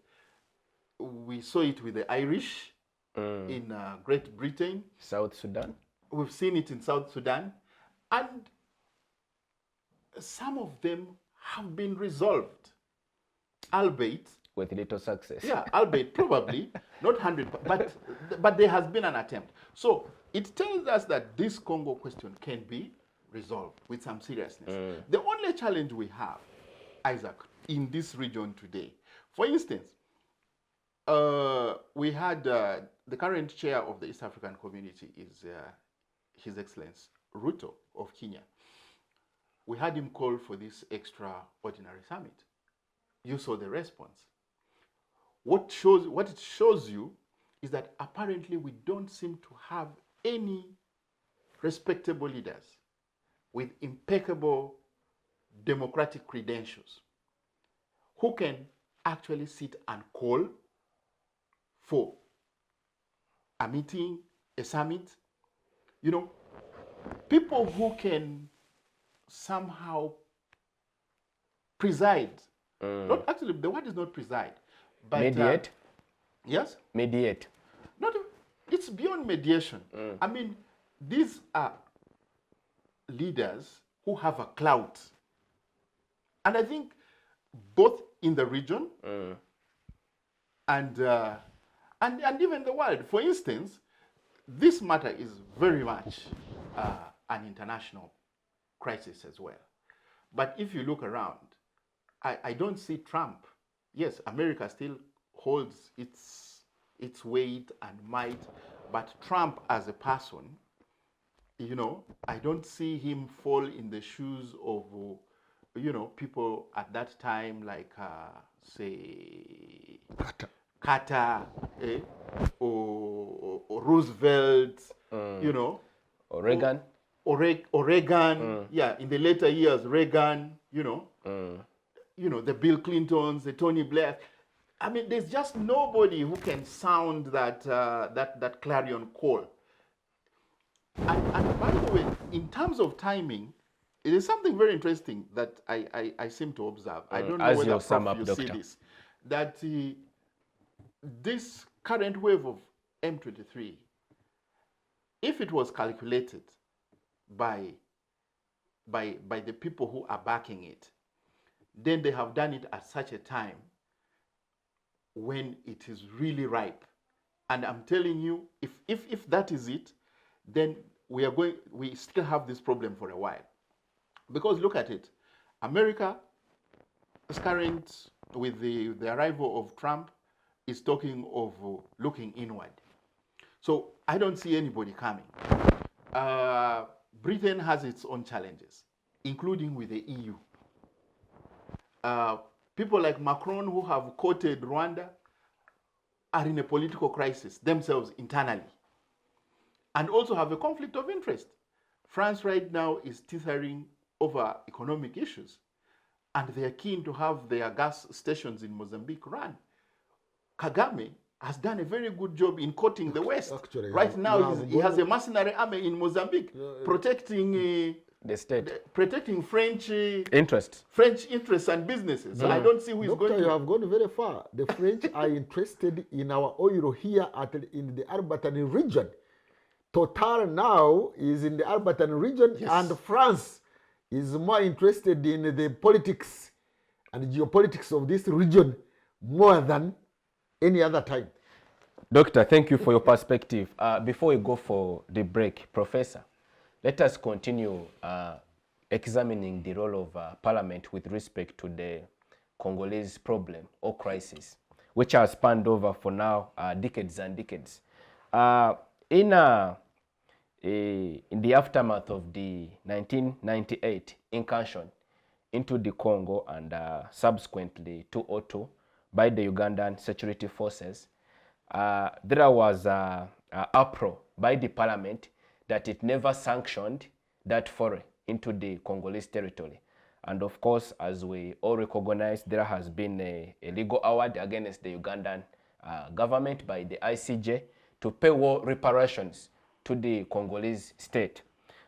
We saw it with the Irish in Great Britain. South Sudan. We've seen it in South Sudan. And some of them have been resolved, albeit with little success. Yeah, albeit probably not 100, but there has been an attempt. So it tells us that this Congo question can be resolved with some seriousness. The only challenge we have, Isaac, in this region today, for instance, we had the current chair of the East African Community is His Excellency Ruto of Kenya. We had him call for this extraordinary summit. You saw the response. What it shows you is that apparently we don't seem to have any respectable leaders with impeccable democratic credentials who can actually sit and call for a meeting, a summit. You know, people who can somehow preside. Not actually, the word is not preside, but mediate. Yes, Mediate. not. It's beyond mediation. I mean, these are leaders who have a clout, and I think both in the region and even the world. For instance, this matter is very much an international crisis as well. But if you look around, I don't see Trump. Yes, America still holds its weight and might, but Trump as a person, you know, I don't see him fall in the shoes of, you know, people at that time like, say, Carter, or Roosevelt, you know. Or Reagan. Or Reagan, yeah, in the later years, Reagan, you know, the Bill Clintons, the Tony Blair. I mean, there's just nobody who can sound that that clarion call. And by the way, in terms of timing, it is something very interesting that I seem to observe. I don't know As whether you sum Prof, up, you Doctor. see this, that this current wave of M23, if it was calculated by the people who are backing it, then they have done it at such a time when it is really ripe. And I'm telling you, if that is it, then we still have this problem for a while. Because look at it, America is current with the arrival of Trump is talking of looking inward. So I don't see anybody coming. Britain has its own challenges, including with the EU. People like Macron, who have quoted Rwanda, are in a political crisis themselves internally, and also have a conflict of interest. France right now is teetering over economic issues, and they are keen to have their gas stations in Mozambique run. Kagame has done a very good job in courting the West. Actually, right now, he has a mercenary army in Mozambique protecting the state, protecting French interests and businesses. So I don't see who is Doctor, going to. you have gone very far. The French are interested in our oil here in the Arbatani region. Total now is in the Arbatani region, Yes. and France is more interested in the politics and geopolitics of this region more than any other time. Doctor, thank you for your perspective. Before we go for the break, Professor, let us continue examining the role of Parliament with respect to the Congolese problem or crisis, which has spanned over for now decades and decades. In the aftermath of the 1998 incursion into the Congo and subsequently 2002 by the Ugandan security forces, there was an uproar by the parliament that it never sanctioned that foray into the Congolese territory. And of course, as we all recognize, there has been a legal award against the Ugandan government by the ICJ to pay war reparations to the Congolese state.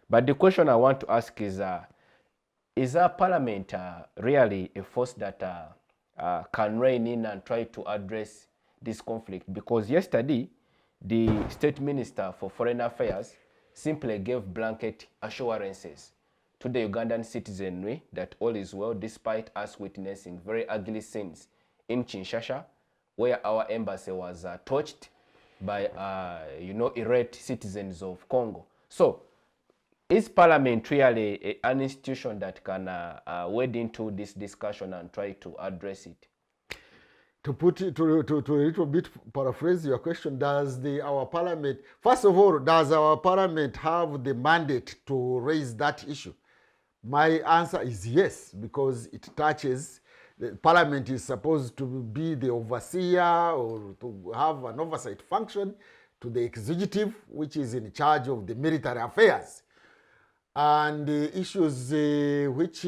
But the question I want to ask is our parliament really a force that can rein in and try to address this conflict? Because yesterday, the State Minister for Foreign Affairs simply gave blanket assurances to the Ugandan citizenry that all is well, despite us witnessing very ugly scenes in Kinshasa, where our embassy was torched by, irate citizens of Congo. So, is Parliament really an institution that can wade into this discussion and try to address it? To put it, to a little bit paraphrase your question, does our parliament, first of all, does our parliament have the mandate to raise that issue? My answer is yes, because it touches, the parliament is supposed to be the overseer or to have an oversight function to the executive, which is in charge of the military affairs. And the issues which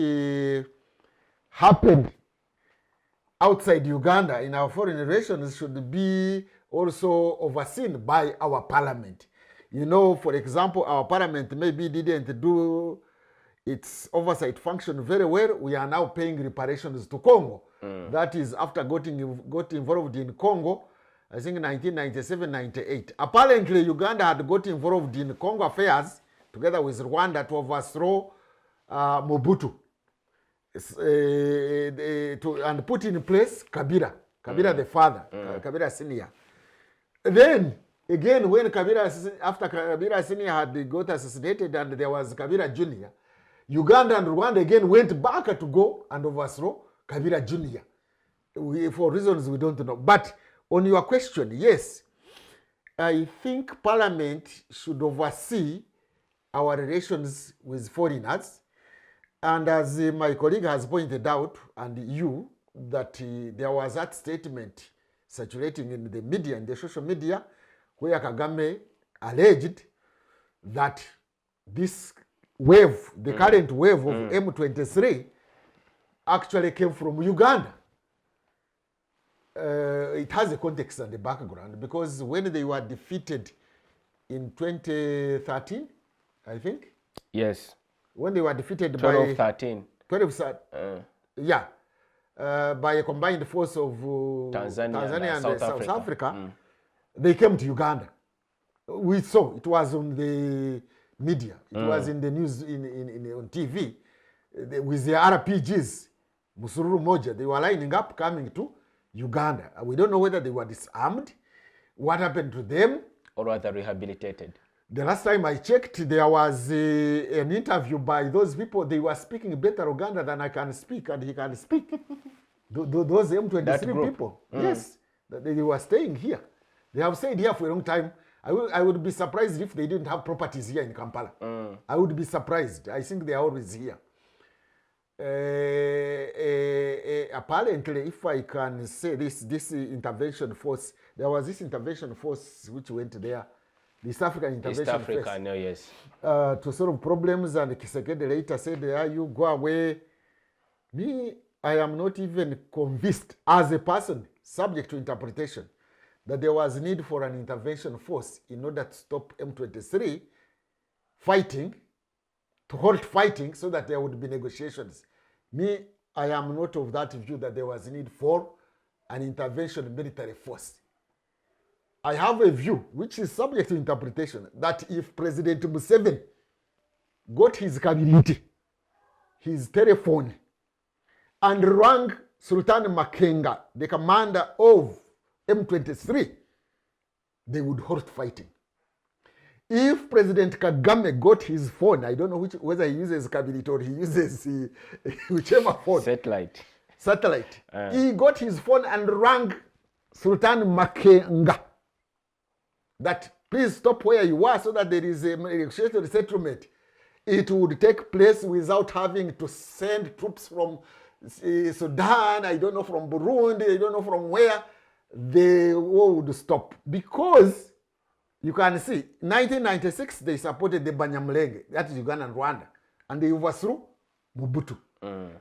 happened outside Uganda in our foreign relations should be also overseen by our parliament. You know, for example, our parliament maybe didn't do its oversight function very well. We are now paying reparations to Congo. That is after got involved in Congo, I think 1997-98. Apparently, Uganda had got involved in Congo affairs together with Rwanda to overthrow Mobutu. And put in place Kabila the father, Kabila Senior. Then, again, when after Kabila Senior had got assassinated and there was Kabila Junior, Uganda and Rwanda again went back to go and overthrow Kabila Junior. For reasons we don't know. But on your question, yes, I think Parliament should oversee our relations with foreigners. And as my colleague has pointed out, and you, that there was that statement circulating in the media, in the social media, where Kagame alleged that this wave, the current wave of M23, actually came from Uganda. It has a context and a background, because when they were defeated in 2013, I think? Yes. When they were defeated 12-13. By a combined force of Tanzania and South Africa, they came to Uganda. We saw, it was on the media, it was in the news, on TV, with the RPGs, Musururu Moja, they were lining up coming to Uganda. We don't know whether they were disarmed, what happened to them. Or rather rehabilitated. The last time I checked, there was an interview by those people. They were speaking better Uganda than I can speak, and he can speak. Those M23 people. Yes, they were staying here. They have stayed here for a long time. I would be surprised if they didn't have properties here in Kampala. I would be surprised. I think they are always here. Apparently, if I can say this intervention force, there was this intervention force which went there. The East African intervention East Africa, no, yes. To solve problems, and Kisekedi later said, you go away. Me, I am not even convinced as a person subject to interpretation that there was need for an intervention force in order to stop M23 fighting, to halt fighting so that there would be negotiations. Me, I am not of that view that there was need for an intervention military force. I have a view, which is subject to interpretation, that if President Museveni got his cabinet, his telephone, and rang Sultan Makenga, the commander of M23, they would halt fighting. If President Kagame got his phone, I don't know whether he uses cabinet or he uses whichever phone. satellite. He got his phone and rang Sultan Makenga that please stop where you are so that there is a negotiated settlement. It would take place without having to send troops from Sudan, I don't know, from Burundi, I don't know from where. The war would stop. Because you can see, 1996, they supported the Banyamulenge, that is Uganda and Rwanda, and they overthrew Mobutu.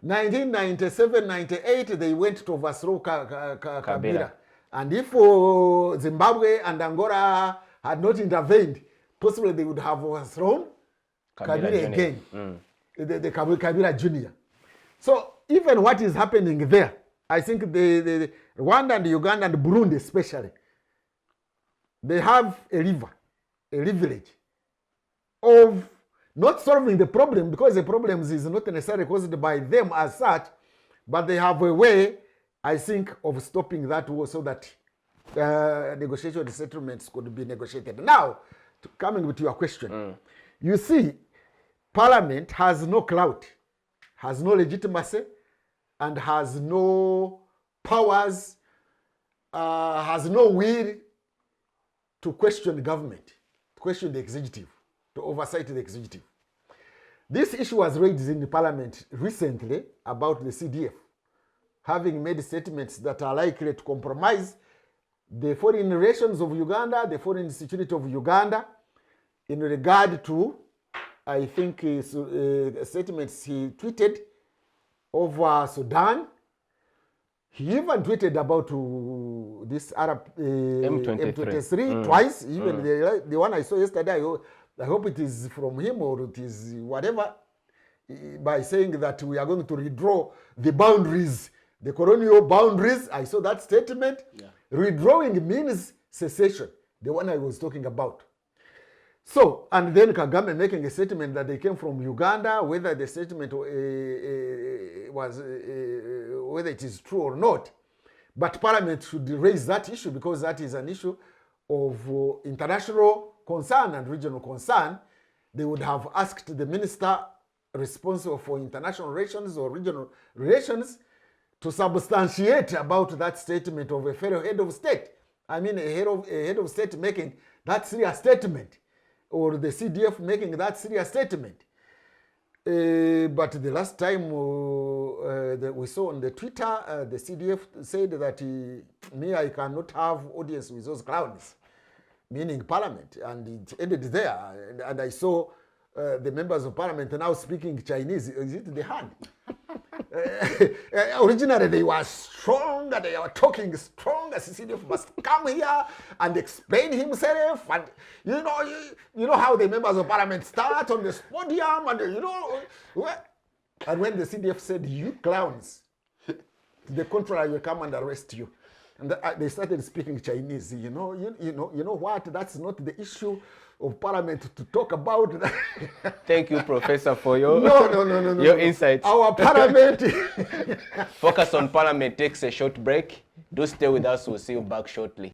1997-98, they went to overthrow Kabila. And if Zimbabwe and Angola had not intervened, possibly they would have overthrown Kabila again, the Kabila Junior. So even what is happening there, I think the Rwanda and Uganda and Burundi especially, they have a leverage of not solving the problem, because the problem is not necessarily caused by them as such, but they have a way, I think, of stopping that war so that negotiation settlements could be negotiated. Now, coming with your question, you see, Parliament has no clout, has no legitimacy, and has no powers, has no will to question the government, to question the executive, to oversight the executive. This issue was raised in the Parliament recently about the CDF having made statements that are likely to compromise the foreign relations of Uganda, the foreign security of Uganda, in regard to, I think, statements he tweeted over Sudan. He even tweeted about this Arab M23 twice. Even the one I saw yesterday, I hope it is from him or it is whatever, by saying that we are going to redraw the boundaries, the colonial boundaries. I saw that statement. Yeah. Redrawing means cessation, the one I was talking about. So, and then Kagame making a statement that they came from Uganda, whether the statement was, whether it is true or not. But Parliament should raise that issue, because that is an issue of international concern and regional concern. They would have asked the minister responsible for international relations or regional relations to substantiate about that statement of a fellow head of state. I mean, a head of state making that serious statement, or the CDF making that serious statement. But the last time that we saw on the Twitter, the CDF said that I cannot have audience with those clowns, meaning Parliament, and it ended there. And I saw the members of Parliament now speaking Chinese. Is it the hand? Originally they were strong, and they were talking strong. As CDF must come here and explain himself, and you know how the members of Parliament start on this podium, and and when the CDF said, "You clowns," to the contrary, I will come and arrest you. And they started speaking Chinese. You know what? That's not the issue of Parliament to talk about. Thank you, Professor, for your your insights. Our Parliament. Focus on Parliament takes a short break. Do stay with us. We'll see you back shortly.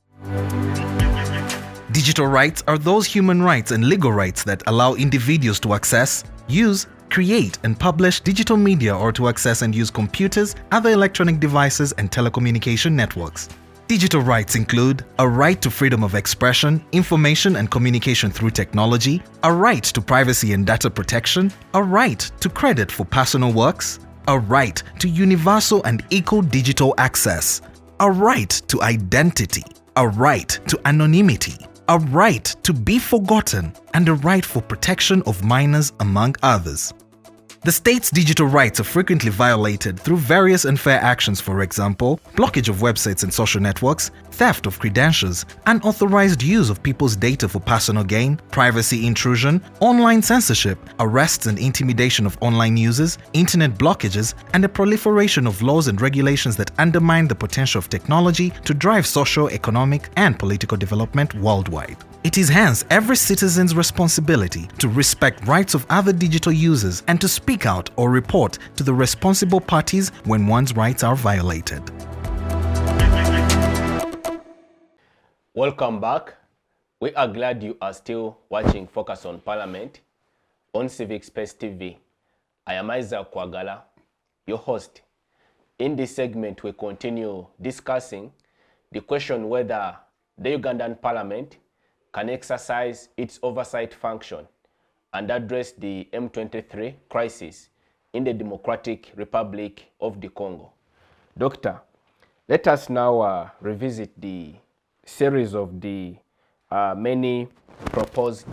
Digital rights are those human rights and legal rights that allow individuals to access, use, create and publish digital media, or to access and use computers, other electronic devices and telecommunication networks. Digital rights include a right to freedom of expression, information and communication through technology, a right to privacy and data protection, a right to credit for personal works, a right to universal and equal digital access, a right to identity, a right to anonymity, a right to be forgotten, and a right for protection of minors, among others. The state's digital rights are frequently violated through various unfair actions, for example, blockage of websites and social networks, theft of credentials, unauthorized use of people's data for personal gain, privacy intrusion, online censorship, arrests and intimidation of online users, internet blockages, and the proliferation of laws and regulations that undermine the potential of technology to drive social, economic, and political development worldwide. It is hence every citizen's responsibility to respect rights of other digital users and to speak out or report to the responsible parties when one's rights are violated. Welcome back. We are glad you are still watching Focus on Parliament on Civic Space TV. I am Isaac Kwagala, your host. In this segment, we continue discussing the question whether the Ugandan Parliament can exercise its oversight function and address the M23 crisis in the Democratic Republic of the Congo. Doctor, let us now revisit the series of the many proposed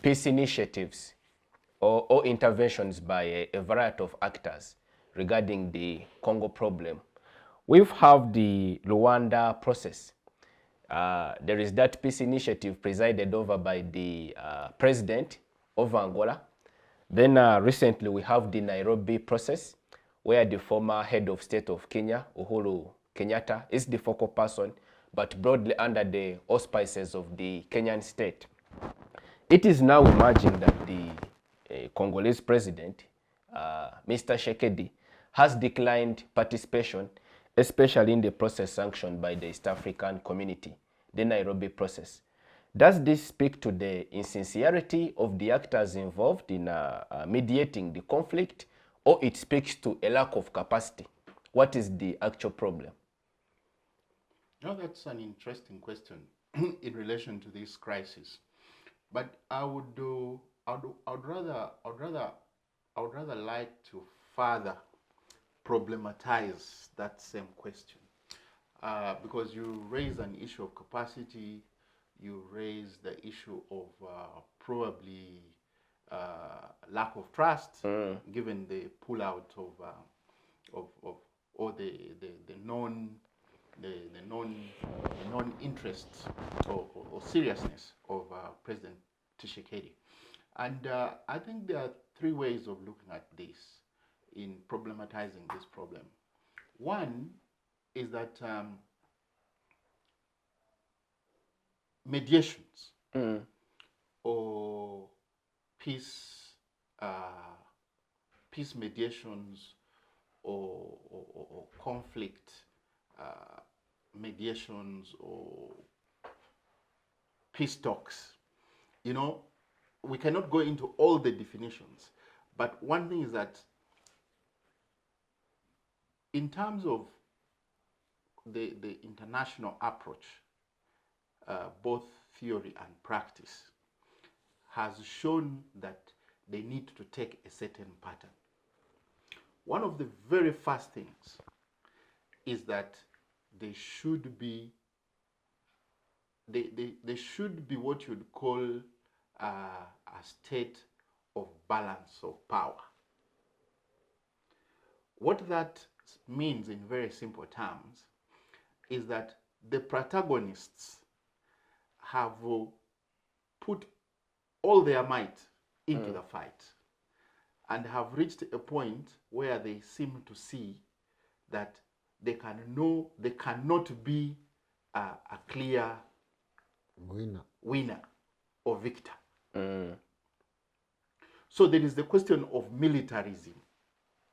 peace initiatives or interventions by a variety of actors regarding the Congo problem. We've had the Rwanda process. There is that peace initiative presided over by the president of Angola. Then recently we have the Nairobi process, where the former head of state of Kenya, Uhuru Kenyatta, is the focal person, but broadly under the auspices of the Kenyan state. It is now emerging that the Congolese president, Mr. Shekedi, has declined participation, especially in the process sanctioned by the East African community, the Nairobi process. Does this speak to the insincerity of the actors involved in mediating the conflict, or it speaks to a lack of capacity? What is the actual problem? No, that's an interesting question in relation to this crisis. But I would rather like to further problematize that same question, because you raise an issue of capacity, you raise the issue of probably lack of trust, given the pullout of or the non-interest or seriousness of President Tshisekedi. And I think there are three ways of looking at this in problematizing this problem. One is that mediations or peace mediations or conflict mediations or peace talks, you know, we cannot go into all the definitions, but one thing is that in terms of the international approach, both theory and practice has shown that they need to take a certain pattern. One of the very first things is that they should be what you'd call a state of balance of power. What that means in very simple terms is that the protagonists have put all their might into the fight and have reached a point where they seem to see that they cannot be a clear winner or victor. So there is the question of militarism,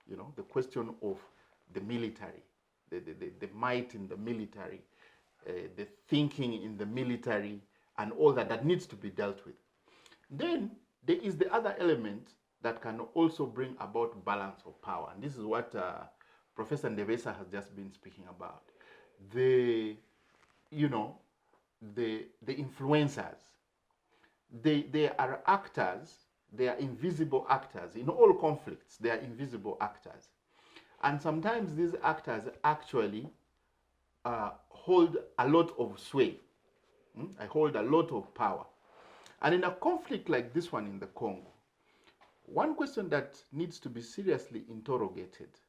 you know, the question of the military, the might in the military, the thinking in the military, and all that needs to be dealt with. Then there is the other element that can also bring about balance of power, and this is what Professor Ndebesa has just been speaking about. The influencers, they are actors, they are invisible actors. In all conflicts, they are invisible actors. And sometimes these actors actually hold a lot of sway, hold a lot of power. And in a conflict like this one in the Congo, one question that needs to be seriously interrogated,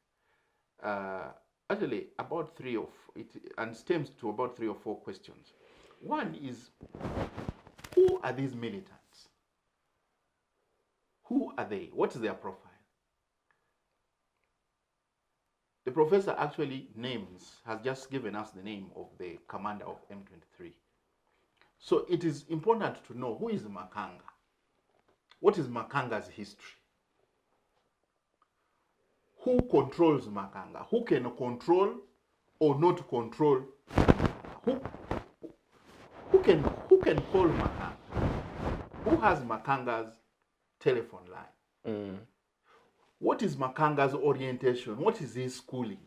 actually about and stems to about 3 or 4 questions. One is, who are these militants? Who are they? What is their profile? The professor actually has just given us the name of the commander of M23. So it is important to know who is Makanga. What is Makanga's history? Who controls Makanga? Who can control or not control? Who can call Makanga? Who has Makanga's telephone line? What is Makanga's orientation? What is his schooling?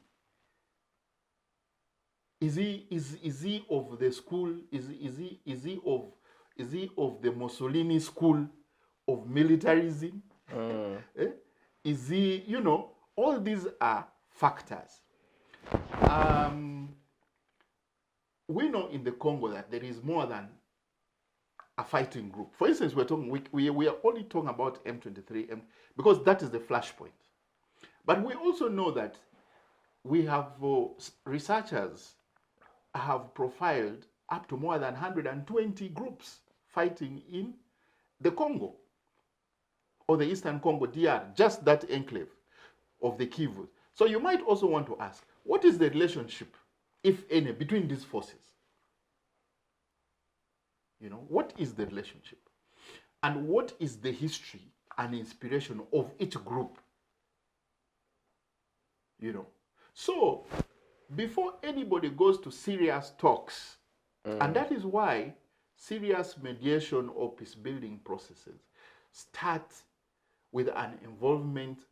Is he of the school? Is he of the Mussolini school of militarism? Eh? Is he, you know, all these are factors. We know in the Congo that there is more than a fighting group. For instance, we are only talking about M23 because that is the flashpoint. But we also know that we have researchers have profiled up to more than 120 groups fighting in the Congo or the Eastern Congo DR, just that enclave of the Kivu. So you might also want to ask, what is the relationship, if any, between these forces? You know, what is the relationship? And what is the history and inspiration of each group? You know, so before anybody goes to serious talks, and that is why serious mediation or peace building processes start with an involvement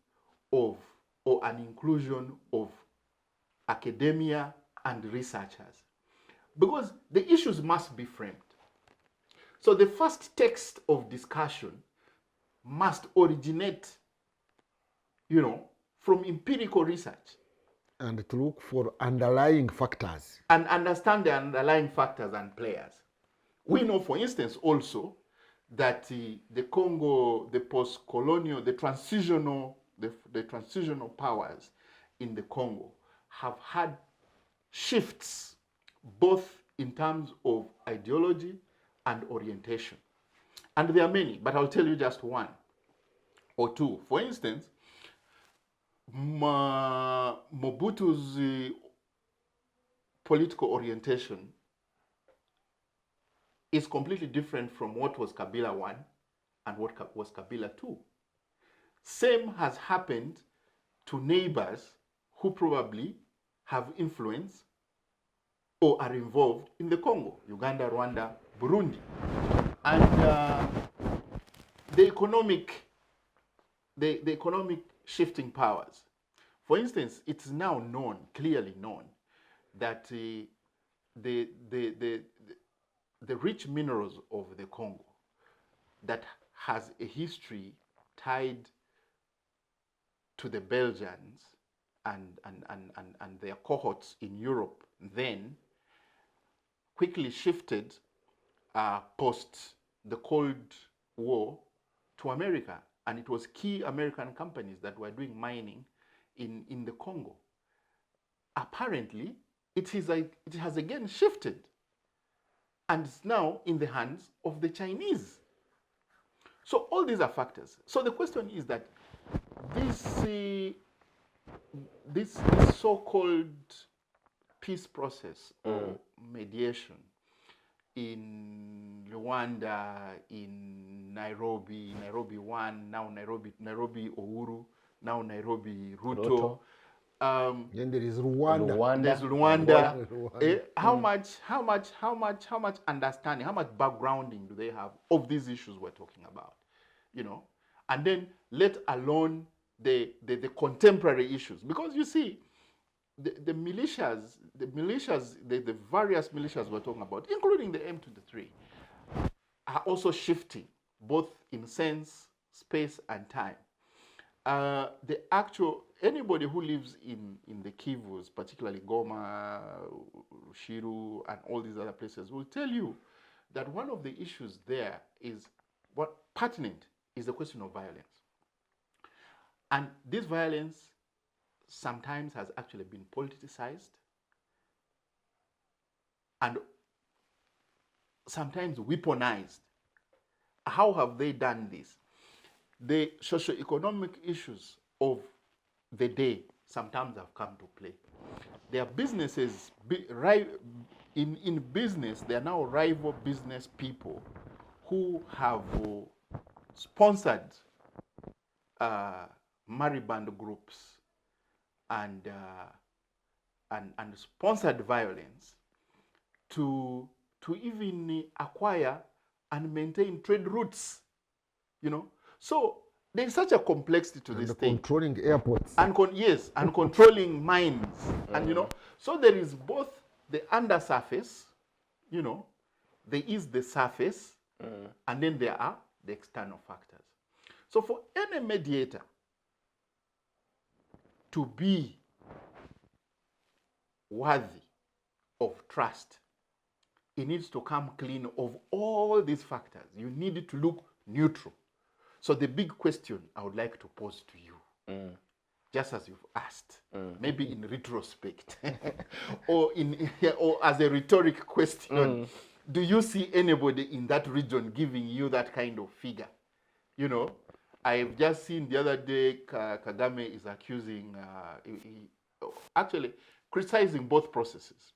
of or an inclusion of academia and researchers, because the issues must be framed. So the first text of discussion must originate, you know, from empirical research. And to look for underlying factors. And understand the underlying factors and players. We know, for instance, also that the Congo, the post-colonial, the transitional powers in the Congo have had shifts both in terms of ideology and orientation. And there are many, but I'll tell you just one or two. For instance, Mobutu's political orientation is completely different from what was Kabila 1 and what was Kabila 2. Same has happened to neighbors who probably have influence or are involved in the Congo, Uganda, Rwanda, Burundi. And the economic shifting powers. For instance, it's now known, clearly known, that the rich minerals of the Congo that has a history tied to the Belgians and their cohorts in Europe then quickly shifted post the Cold War to America. And it was key American companies that were doing mining in the Congo. Apparently, it has again shifted and it's now in the hands of the Chinese. So all these are factors. So the question is that this so-called peace process or mediation in Rwanda, in Nairobi 1, now Nairobi Uhuru, now Nairobi Ruto. Then there is Rwanda. There's Rwanda. How much understanding, how much backgrounding do they have of these issues we're talking about? You know, and then let alone the contemporary issues, because you see, the various militias we're talking about, including the M23, are also shifting both in sense, space, and time. Anybody who lives in the Kivus, particularly Goma, Shiru, and all these other places, will tell you that one of the issues there is what pertinent is the question of violence. And this violence sometimes has actually been politicized and sometimes weaponized. How have they done this? The socio-economic issues of the day sometimes have come to play. There are businesses, in business, there are now rival business people who have sponsored Mariband groups and sponsored violence to even acquire and maintain trade routes, you know. So there's such a complexity to And this thing. controlling airports. And yes, and controlling mines. And you know, so there is both the undersurface, you know, there is the surface, and then there are the external factors. So for any mediator to be worthy of trust, it needs to come clean of all these factors. You need it to look neutral. So the big question I would like to pose to you, just as you've asked, maybe in retrospect, or as a rhetoric question, do you see anybody in that region giving you that kind of figure? You know, I've just seen the other day Kagame is accusing, actually criticizing both processes.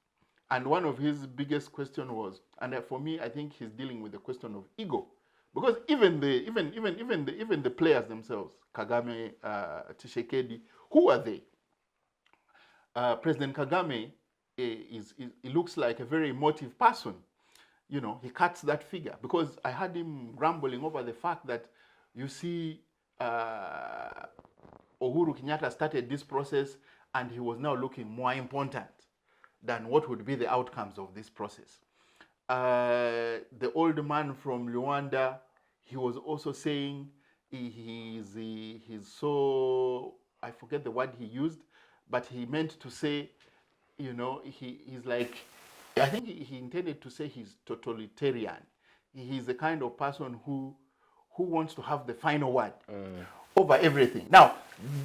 And one of his biggest question was, and for me, I think he's dealing with the question of ego, because even the players themselves, Kagame, Tshisekedi, who are they? President Kagame he looks like a very emotive person. You know, he cuts that figure, because I had him grumbling over the fact that, you see, Uhuru Kenyatta started this process and he was now looking more important than what would be the outcomes of this process. The old man from Rwanda, he was also saying he's so, I forget the word he used, but he meant to say, you know, he's like, I think he intended to say he's totalitarian. He's the kind of person who wants to have the final word over everything. Now,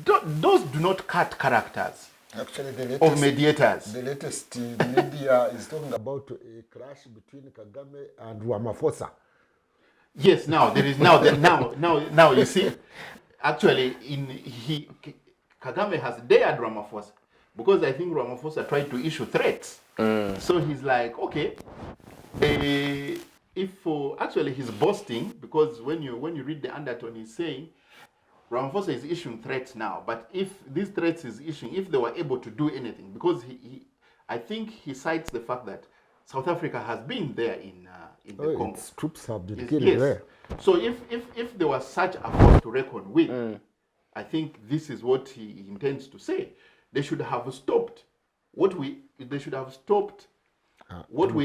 those do not cut characters. Actually, the latest, of mediators. The latest media is talking about a clash between Kagame and Ramaphosa. Yes, now there is now you see, actually Kagame has dared Ramaphosa, because I think Ramaphosa tried to issue threats. So he's like, okay, actually he's boasting, because when you read the undertone, he's saying Ramaphosa is issuing threats now, but if these threats is issuing, if they were able to do anything, because I think he cites the fact that South Africa has been there in the Congo. Its troops have been killed there. So if there was such a force to reckon with, I think this is what he intends to say. They should have stopped what we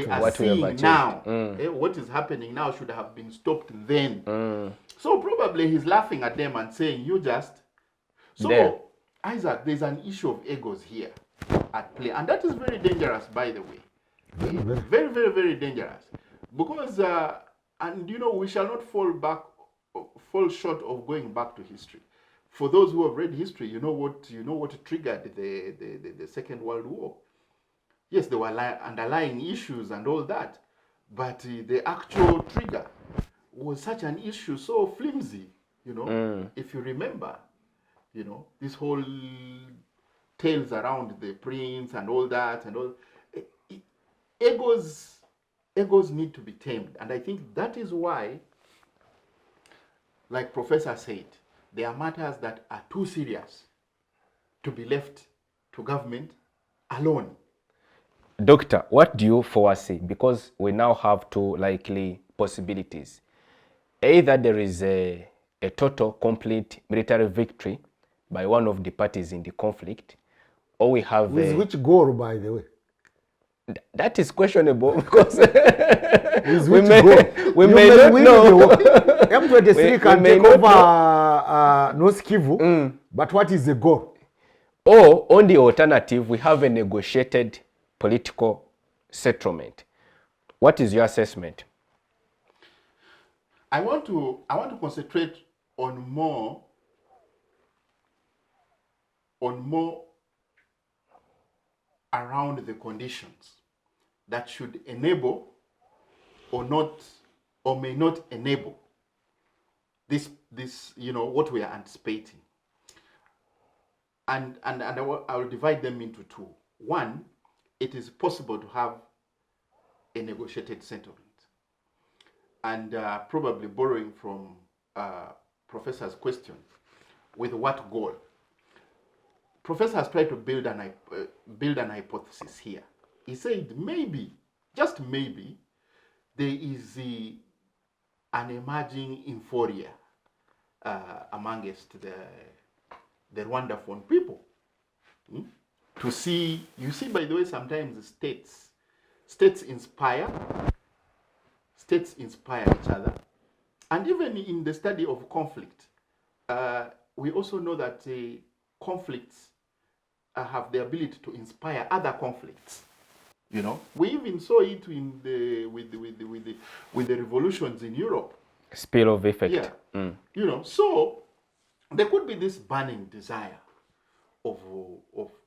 are seeing now. What is happening now should have been stopped then. So probably he's laughing at them and saying, you just... So, there. Isaac, there's an issue of egos here at play. And that is very dangerous, by the way. Very, very, very dangerous. Because, and you know, we shall not fall short of going back to history. For those who have read history, you know what triggered the Second World War. Yes, there were underlying issues and all that, but the actual trigger was such an issue, so flimsy, you know, if you remember, you know, this whole tales around the prince and all that and all. Egos need to be tamed, and I think that is why, like Professor said, there are matters that are too serious to be left to government alone. Doctor, what do you foresee? Because we now have two likely possibilities. Either there is a total, complete military victory by one of the parties in the conflict, or we have... With which goal, by the way? That is questionable, because we may not know. M23 can take over North Kivu, but what is the goal? Or, on the alternative, we have a negotiated political settlement. What is your assessment? I want to concentrate on more around the conditions that should enable or may not enable this you know, what we are anticipating. And I will divide them into two. One, it is possible to have a negotiated settlement. And probably borrowing from Professor's question, with what goal? Professor has tried to build an hypothesis here. He said maybe, just maybe, there is an emerging euphoria amongst the Rwandaphone people. To see, you see, by the way, sometimes states inspire each other. And even in the study of conflict, we also know that conflicts have the ability to inspire other conflicts. You know, we even saw it in with the revolutions in Europe. Spillover effect. Yeah. You know, so there could be this burning desire of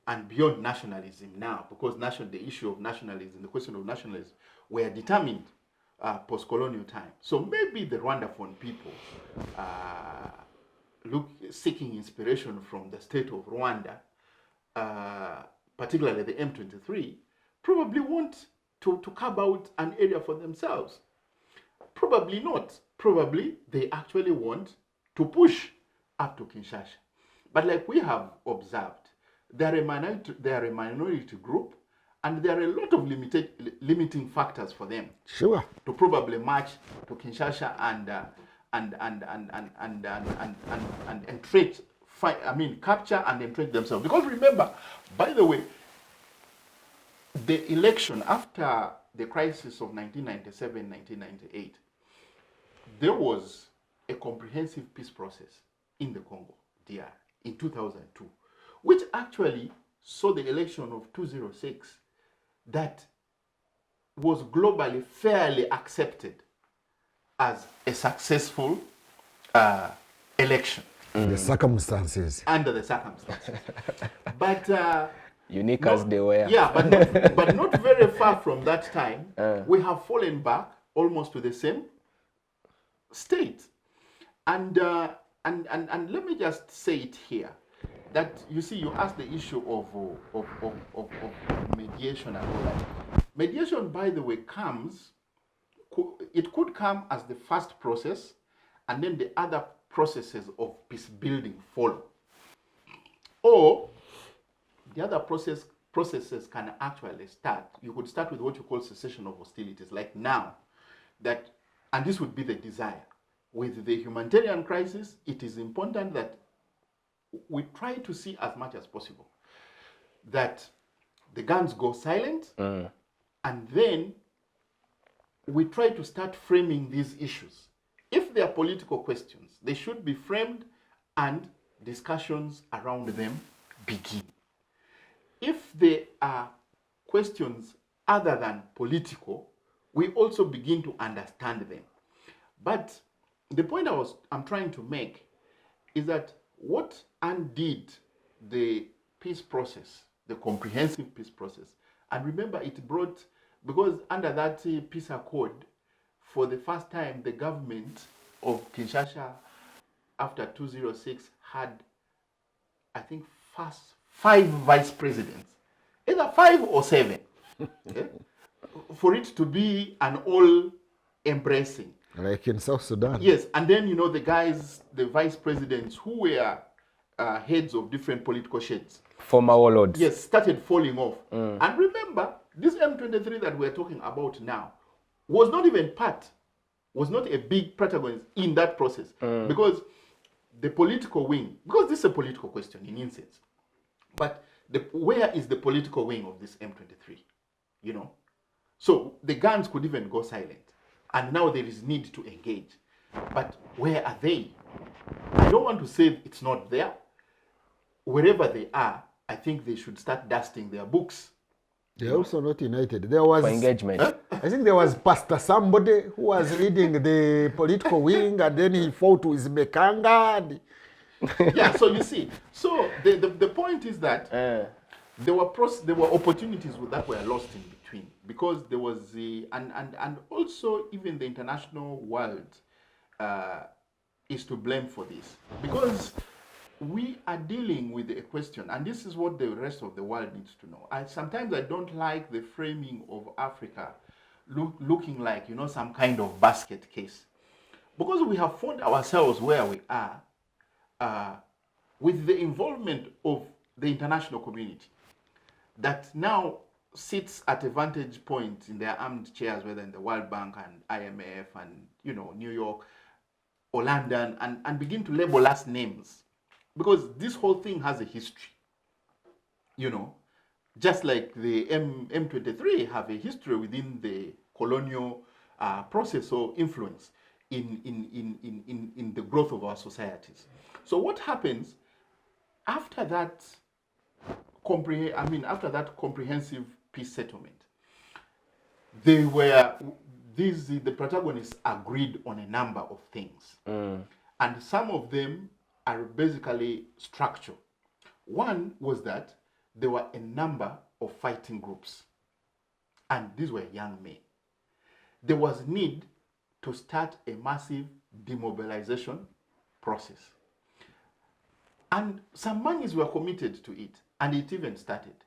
and beyond nationalism now, because the issue of nationalism, the question of nationalism, were determined post-colonial time. So maybe the Rwandaphone people seeking inspiration from the state of Rwanda, particularly the M23, probably want to carve out an area for themselves. Probably not. Probably they actually want to push up to Kinshasa. But like we have observed, they are a minority group, and there are a lot of limiting factors for them. Sure. To probably march to Kinshasa and entrench, capture and entrench themselves. Because remember, by the way, the election after the crisis of 1997-1998, there was a comprehensive peace process in the Congo, DR, in 2002, which actually saw the election of 2006 that was globally fairly accepted as a successful election. The circumstances. Under the circumstances. But unique as they were. Yeah, but not very far from that time, we have fallen back almost to the same state. And let me just say it here, that you see, you asked the issue of mediation and all that. Mediation, by the way, it could come as the first process, and then the other processes of peace building follow. Or the other processes can actually start. You could start with what you call cessation of hostilities, like now, and this would be the desire. With the humanitarian crisis, it is important that we try to see as much as possible that the guns go silent, and then we try to start framing these issues. If they are political questions, they should be framed and discussions around them begin. If they are questions other than political, we also begin to understand them. But the point I'm trying to make is that what undid the peace process, the comprehensive peace process, and remember it brought, because under that peace accord, for the first time, the government of Kinshasa after 2006 had, I think, 5 vice presidents, either 5 or 7, okay? For it to be an all-embracing. Like in South Sudan. Yes, and then, you know, the vice presidents who were heads of different political shades. Former warlords. Yes, started falling off. And remember, this M23 that we're talking about now was not a big protagonist in that process. Because the political wing, because this is a political question in instance, but where is the political wing of this M23? You know? So the guns could even go silent. And now there is need to engage. But where are they? I don't want to say it's not there. Wherever they are, I think they should start dusting their books. They're also not united. There was for engagement. I think there was Pastor somebody who was leading the political wing, and then he fought with Mekanga. Yeah, so you see. So the point is that there were opportunities that were lost in between, because there was and also even the international world is to blame for this, because we are dealing with a question, and this is what the rest of the world needs to know. Sometimes I don't like the framing of Africa looking like, you know, some kind of basket case, because we have found ourselves where we are with the involvement of the international community that now sits at a vantage point in their armed chairs, whether in the World Bank and IMF and, you know, New York, or London and begin to label us names. Because this whole thing has a history, you know, just like the M23 have a history within the colonial process or influence in the growth of our societies. So what happens after that after that comprehensive peace settlement, the protagonists agreed on a number of things. And some of them are basically structural. One was that there were a number of fighting groups, and these were young men. There was need to start a massive demobilization process. And some monies were committed to it, and it even started.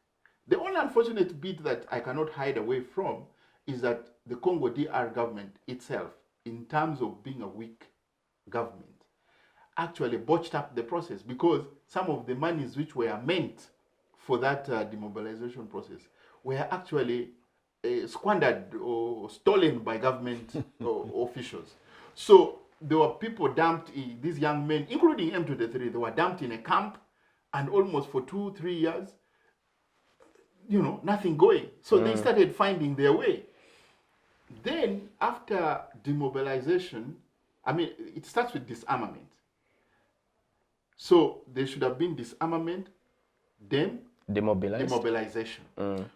The only unfortunate bit that I cannot hide away from is that the Congo DR government itself, in terms of being a weak government, actually botched up the process, because some of the monies which were meant for that demobilization process were actually squandered or stolen by government officials. So there were people dumped, these young men, including M23, they were dumped in a camp, and almost for 2-3 years, you know, nothing going. So they started finding their way. Then after demobilization, it starts with disarmament. So there should have been disarmament, then demobilization.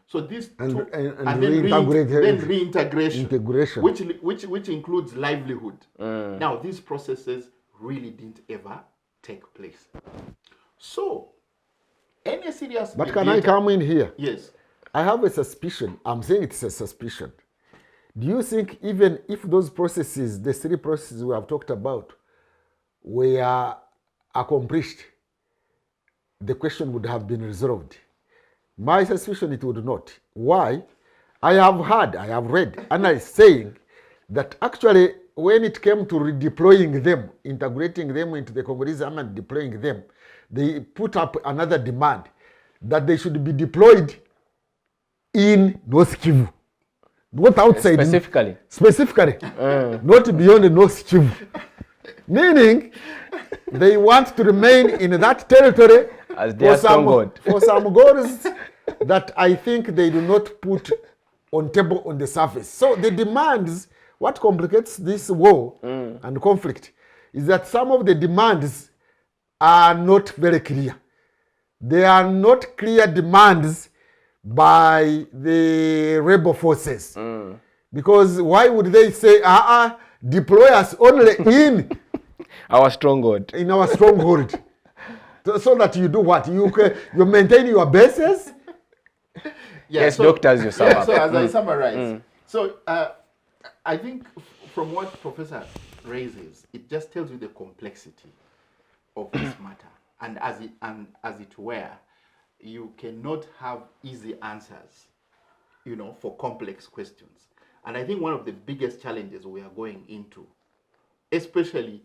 So this and then reintegration, which includes livelihood. Now these processes really didn't ever take place. So any serious But can I come in here? Yes. I have a suspicion. I'm saying it's a suspicion. Do you think even if those processes, the 3 processes we have talked about, were accomplished, the question would have been resolved? My suspicion, it would not. Why? I have read analysts saying that actually when it came to redeploying them, integrating them into the Congolese army and deploying them, they put up another demand that they should be deployed in North Kivu. Not outside. Specifically. Not beyond North Kivu. Meaning, they want to remain in that territory as their stronghold. For some goals that I think they do not put on table on the surface. So the demands, what complicates this war and conflict is that some of the demands are not very clear. They are not clear demands by the rebel forces. Because why would they say, deploy us only in our stronghold? In our stronghold. So that you do what? You maintain your bases? Yes, doctors, you sum up. So as I summarize, so I think from what Professor raises, it just tells you the complexity of this matter. And as it were, you cannot have easy answers, you know, for complex questions. And I think one of the biggest challenges we are going into, especially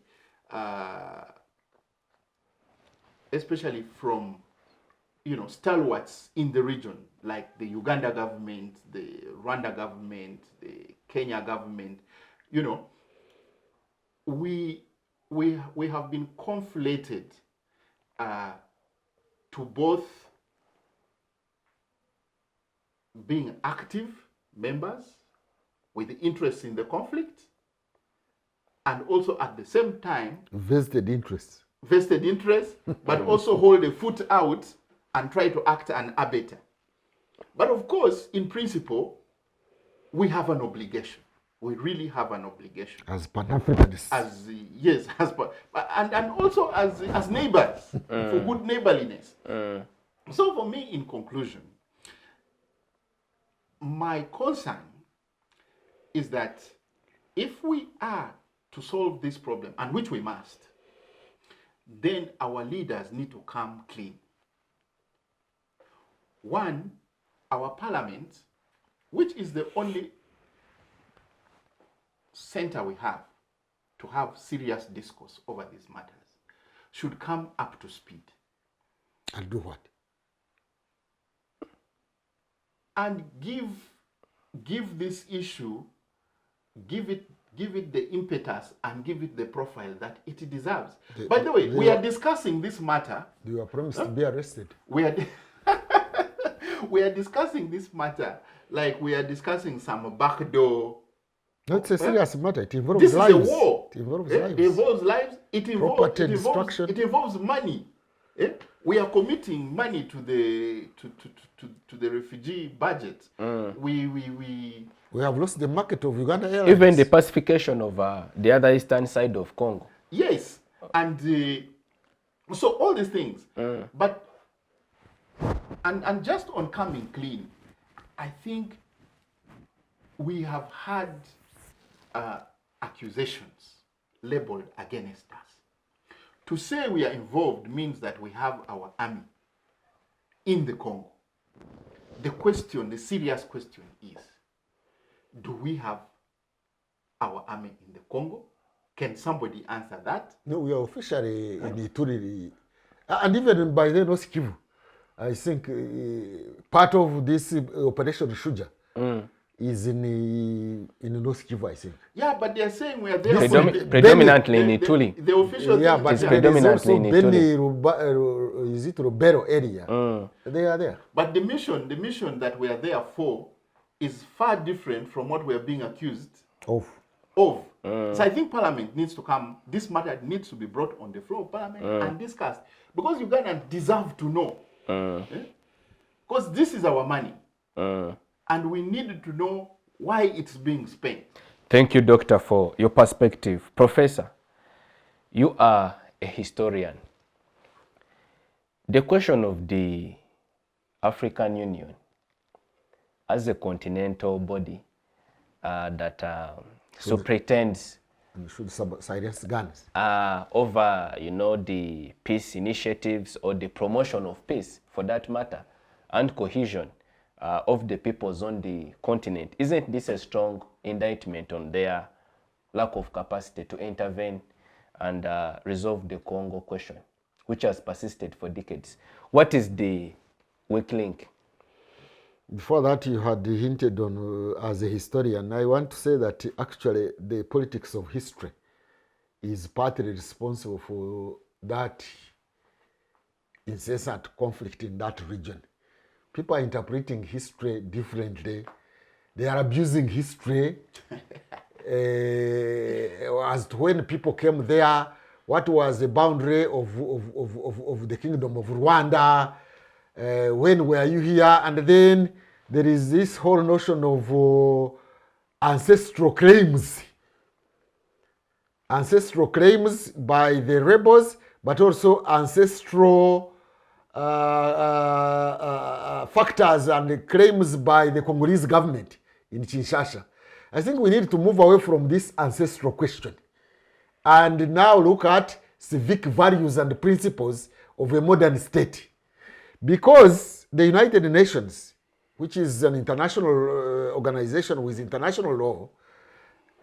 from, you know, stalwarts in the region, like the Uganda government, the Rwanda government, the Kenya government, you know, we have been conflated to both being active members with interest in the conflict, and also at the same time vested interests, but also hold a foot out and try to act an arbiter. But of course, in principle, we have an obligation. We really have an obligation as Pan-Africanists. And also as neighbors, for good neighborliness. So for me, in conclusion, my concern is that if we are to solve this problem, and which we must, then our leaders need to come clean. One, our parliament, which is the only center we have to have serious discourse over these matters, should come up to speed. And do what? And give this issue, give it give it the impetus and give it the profile that it deserves. By the way, we are discussing this matter. You are promised to be arrested. We are we are discussing this matter like we are discussing some backdoor. No, it's a serious matter. It involves This lives. is a war. It involves Eh? lives. It involves lives. It involves Property destruction. It involves money. Eh? We are committing money to the refugee budget. We have lost the market of Uganda Airlines. Even the pacification of the other eastern side of Congo. Yes, and so all these things. But and just on coming clean, I think we have had accusations labeled against us. To say we are involved means that we have our army in the Congo. The serious question is, do we have our army in the Congo? Can somebody answer that? No, we are officially in Ituri. And even by then, North Kivu, I think part of this Operation Shuja is in North Kivu, I think. Yeah, but they are saying we are there. Predominantly in Ituri. The official yeah, thing but is it's there. predominantly in Ituri. Is it Rubero area? They are there. But the mission that we are there for is far different from what we are being accused of. So I think Parliament needs to come, this matter needs to be brought on the floor of Parliament and discussed. Because Ugandans deserve to know. Because this is our money. And we need to know why it's being spent. Thank you, Doctor, for your perspective. Professor, you are a historian. The question of the African Union as a continental body that pretends And should silence guns. over, the peace initiatives or the promotion of peace, for that matter, and cohesion of the peoples on the continent. Isn't this a strong indictment on their lack of capacity to intervene and resolve the Congo question, which has persisted for decades? What is the weak link? Before that, you had hinted on, as a historian, I want to say that actually the politics of history is partly responsible for that incessant conflict in that region. People are interpreting history differently. They are abusing history as to when people came there, what was the boundary of the kingdom of Rwanda, when were you here, and then there is this whole notion of ancestral claims by the rebels, but also ancestral factors and claims by the Congolese government in Kinshasa. I think we need to move away from this ancestral question and now look at civic values and principles of a modern state. Because the United Nations, which is an international organization with international law,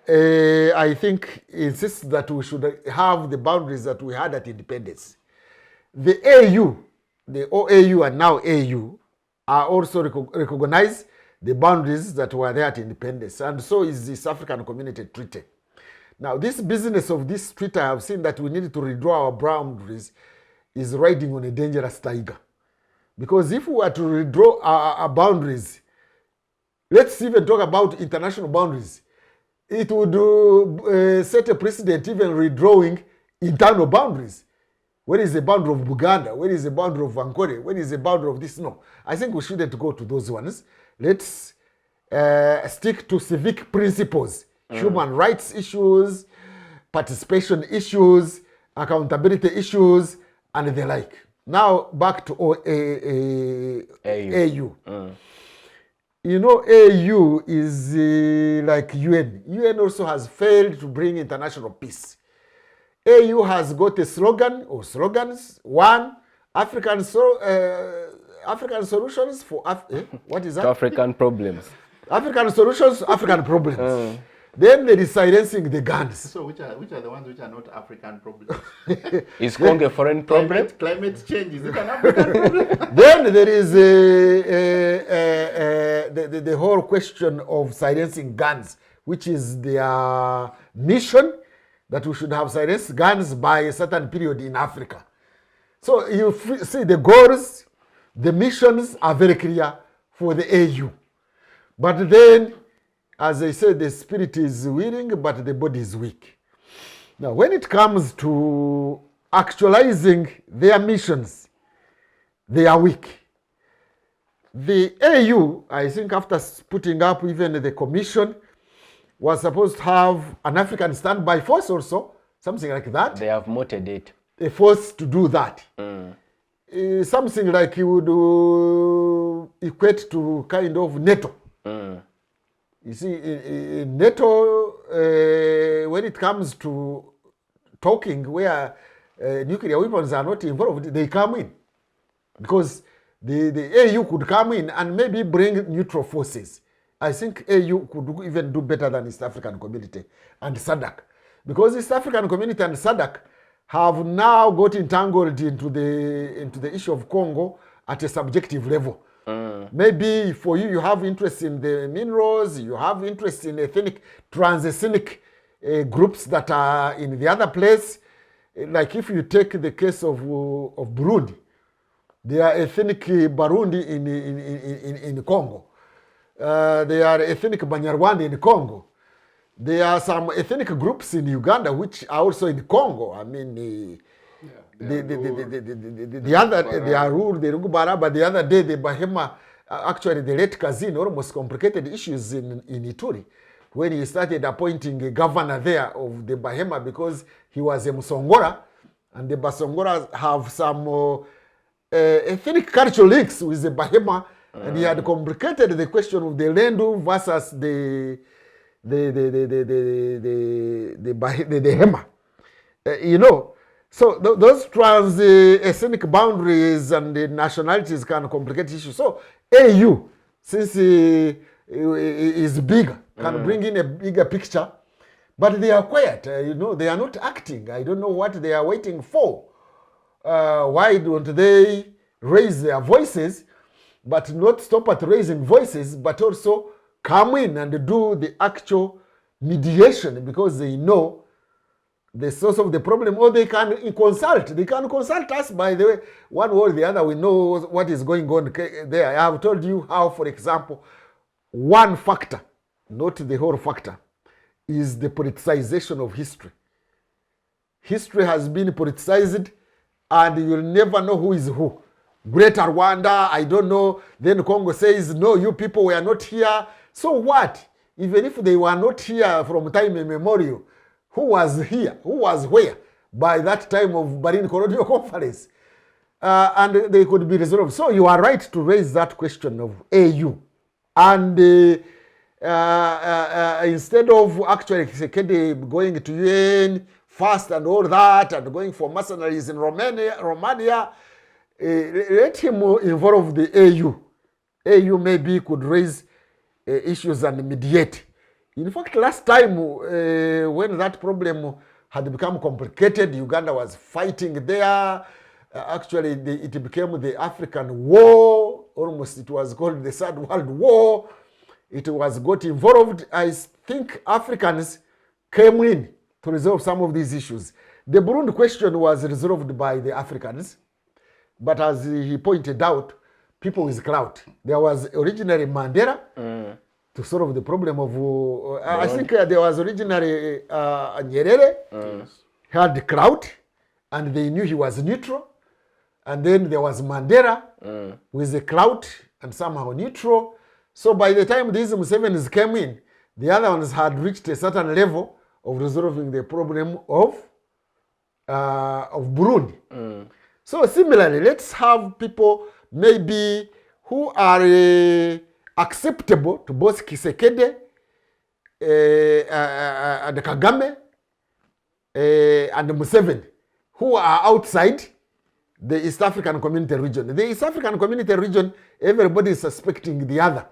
I think insists that we should have the boundaries that we had at independence. The AU, the OAU and now AU, are also recognize the boundaries that were there at independence, and so is this African Community Treaty. Now, this business of this treaty, I have seen that we need to redraw our boundaries, is riding on a dangerous tiger. Because if we were to redraw our boundaries, let's even talk about international boundaries, it would set a precedent even redrawing internal boundaries. Where is the boundary of Uganda? Where is the boundary of Ankole? Where is the boundary of this? No, I think we shouldn't go to those ones. Let's stick to civic principles, human rights issues, participation issues, accountability issues, and the like. Now back to AU. You know, AU is like UN. UN also has failed to bring international peace. AU has got a slogan or slogans. One, African solutions for what is that? African problems. African solutions, African problems. Then there is silencing the guns. So which are the ones which are not African problems? Is Congo a foreign problem? Climate change, is it an African problem? Then there is the whole question of silencing guns, which is their mission, that we should have silenced guns by a certain period in Africa. So you see the goals, the missions are very clear for the AU. But then, as I said, the spirit is willing, but the body is weak. Now, when it comes to actualizing their missions, they are weak. The AU, I think after putting up even the commission, was supposed to have an African standby force also, something like that. They have mooted it. A force to do that. Something like you would equate to kind of NATO. You see, in NATO, when it comes to talking where nuclear weapons are not involved, they come in. Because the AU could come in and maybe bring neutral forces. I think AU could even do better than East African Community and SADC. Because East African Community and SADC have now got entangled into the issue of Congo at a subjective level. Maybe for you, you have interest in the minerals, you have interest in ethnic, trans-ethnic groups that are in the other place. Like if you take the case of Burundi, they are ethnic Barundi in Congo. They are ethnic Banyarwanda in Congo. There are some ethnic groups in Uganda which are also in Congo. I mean, the other, they are ruled, the Rugubara, but the other day, the Bahema, actually the late Kazin almost complicated issues in Ituri when he started appointing a governor there of the Bahema because he was a Musongora, and the Basongora have some ethnic cultural links with the Bahema, and he had complicated the question of the Lendu versus the Hema. You know, so those trans-ethnic boundaries and the nationalities can complicate issues. So AU, since is bigger, can bring in a bigger picture, but they are quiet. You know, they are not acting. I don't know what they are waiting for. Why don't they raise their voices, but not stop at raising voices, but also come in and do the actual mediation, because they know the source of the problem, or they can consult. They can consult us, by the way, one way or the other. We know what is going on there. I have told you how, for example, one factor, not the whole factor, is the politicization of history. History has been politicized, and you'll never know who is who. Greater Rwanda, I don't know. Then Congo says, no, you people were not here. So what? Even if they were not here from time immemorial, who was here? Who was where? By that time of Berlin Colonial Conference. And they could be resolved. So you are right to raise that question of AU. And instead of actually Sekedi going to UN first and all that, and going for mercenaries in Romania, let him involve the AU. AU maybe could raise issues and mediate. In fact, last time when that problem had become complicated, Uganda was fighting there. Actually, it became the African War. Almost it was called the Third World War. It was got involved. I think Africans came in to resolve some of these issues. The Burundi question was resolved by the Africans. But as he pointed out, people with clout. There was originally Mandela to solve the problem of... I think there was originally Nyerere, had clout, and they knew he was neutral. And then there was Mandela with the clout and somehow neutral. So by the time these Musevenis came in, the other ones had reached a certain level of resolving the problem of Burundi. So similarly, let's have people maybe who are acceptable to both Kisekedi and Kagame and Museveni, who are outside the East African Community region. The East African Community region, everybody is suspecting the other.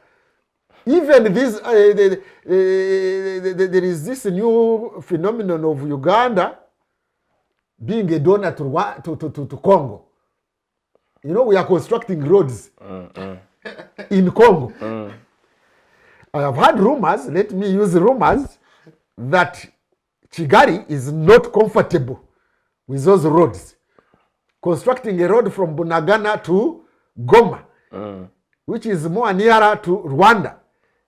Even this, there is this new phenomenon of Uganda being a donor to Congo. You know, we are constructing roads in Congo. I have heard rumors, let me use rumors, that Kigali is not comfortable with those roads. Constructing a road from Bunagana to Goma, which is more nearer to Rwanda.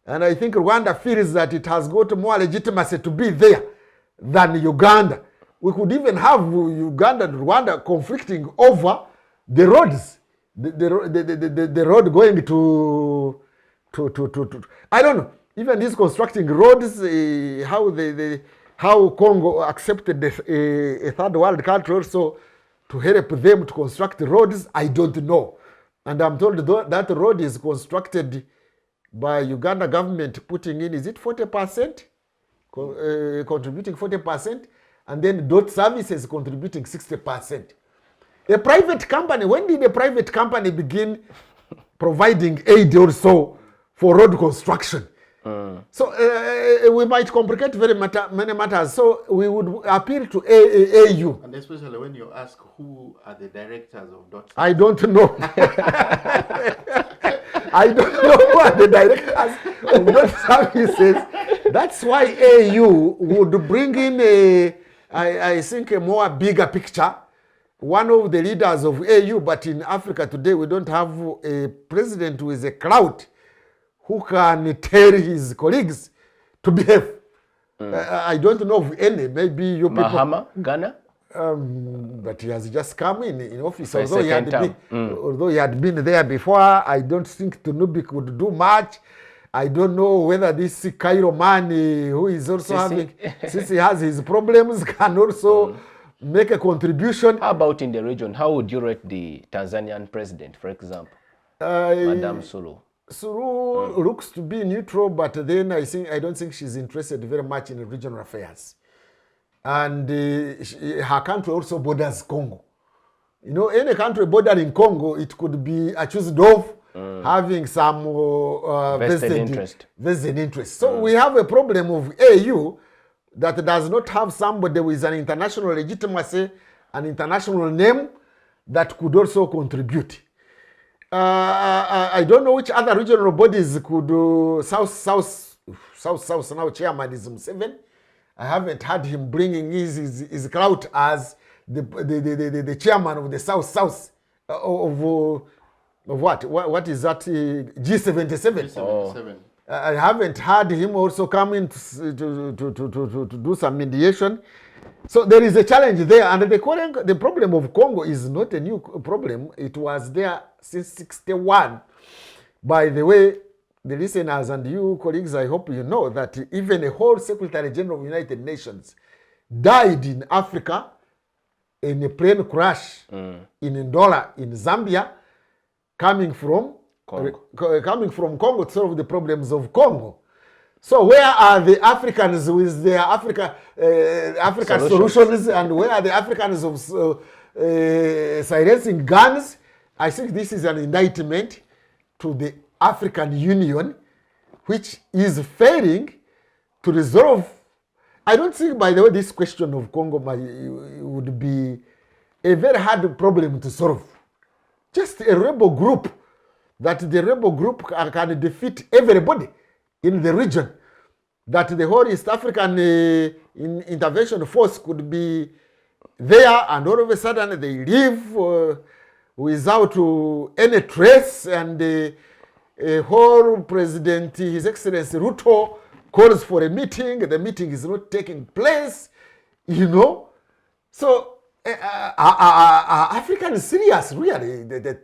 And I think Rwanda feels that it has got more legitimacy to be there than Uganda. We could even have Uganda and Rwanda conflicting over the roads. The road going to I don't know. Even these constructing roads, how Congo accepted a third world country also to help them to construct roads, I don't know. And I'm told that road is constructed by Uganda government putting in, is it 40%? Contributing 40%, and then DOT services contributing 60%. A private company, when did a private company begin providing aid also for road construction? So we might complicate many matters. So we would appeal to AU. And especially when you ask who are the directors of DOT. I don't know. I don't know who are the directors of DOT services. That's why AU would bring in I think a more bigger picture. One of the leaders of AU, but in Africa today we don't have a president with a clout who can tell his colleagues to behave. I don't know of any. Maybe you people. Mahama, Ghana? But he has just come in office. For Although he had been there before, I don't think Tunubi could do much. I don't know whether this Cairo man who is also having, since he has his problems, can also make a contribution. How about in the region? How would you rate the Tanzanian president, for example? Madam Suluhu. Suluhu looks to be neutral, but then I don't think she's interested very much in regional affairs. And her country also borders Congo. You know, any country bordering Congo, it could be accused of having some vested interest. So we have a problem of AU that does not have somebody with an international legitimacy, an international name that could also contribute. I don't know which other regional bodies could South now chairman is Museveni. I haven't had him bringing his clout as the chairman of the South of what is that G77. G77. I haven't had him also come in to do some mediation. So there is a challenge there, and the problem of Congo is not a new problem. It was there since 1961. By the way, the listeners and you colleagues, I hope you know that even a whole Secretary General of the United Nations died in Africa in a plane crash in Ndola in Zambia, coming from Congo to solve the problems of Congo. So where are the Africans with their African solutions, and where are the Africans of silencing guns? I think this is an indictment to the African Union, which is failing to resolve. I don't think, by the way, this question of Congo would be a very hard problem to solve. Just a rebel group, that the rebel group can defeat everybody in the region, that the whole East African intervention force could be there, and all of a sudden they leave without any trace, and a whole president, His Excellency Ruto, calls for a meeting. The meeting is not taking place, you know. So are Africans serious, really, that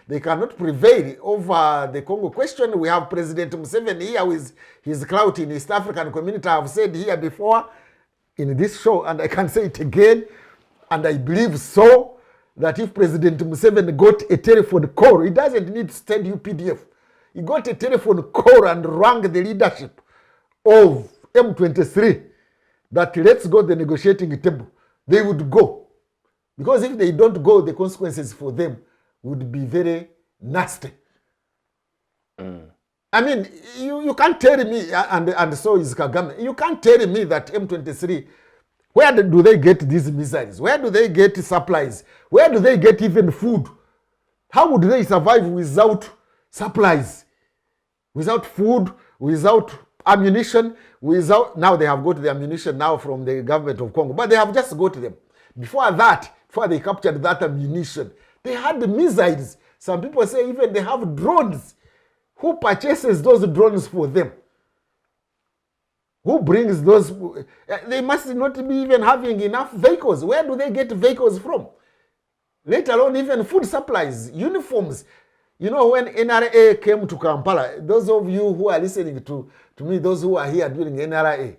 they cannot prevail over the Congo question? We have President Museveni here with his clout in East African community. I have said here before in this show, and I can say it again, and I believe so, that if President Museveni got a telephone call, he doesn't need to send UPDF. He got a telephone call and rang the leadership of M23 that let's go to the negotiating table. They would go. Because if they don't go, the consequences for them would be very nasty. I mean, you can't tell me, and so is Kagame, you can't tell me that M23, where do they get these missiles? Where do they get supplies? Where do they get even food? How would they survive without supplies? Without food, without ammunition, now they have got the ammunition now from the government of Congo, but they have just got them. Before they captured that ammunition, they had the missiles. Some people say even they have drones. Who purchases those drones for them? Who brings those? They must not be even having enough vehicles. Where do they get vehicles from? Let alone even food supplies, uniforms. You know, when NRA came to Kampala, those of you who are listening to me, those who are here during NRA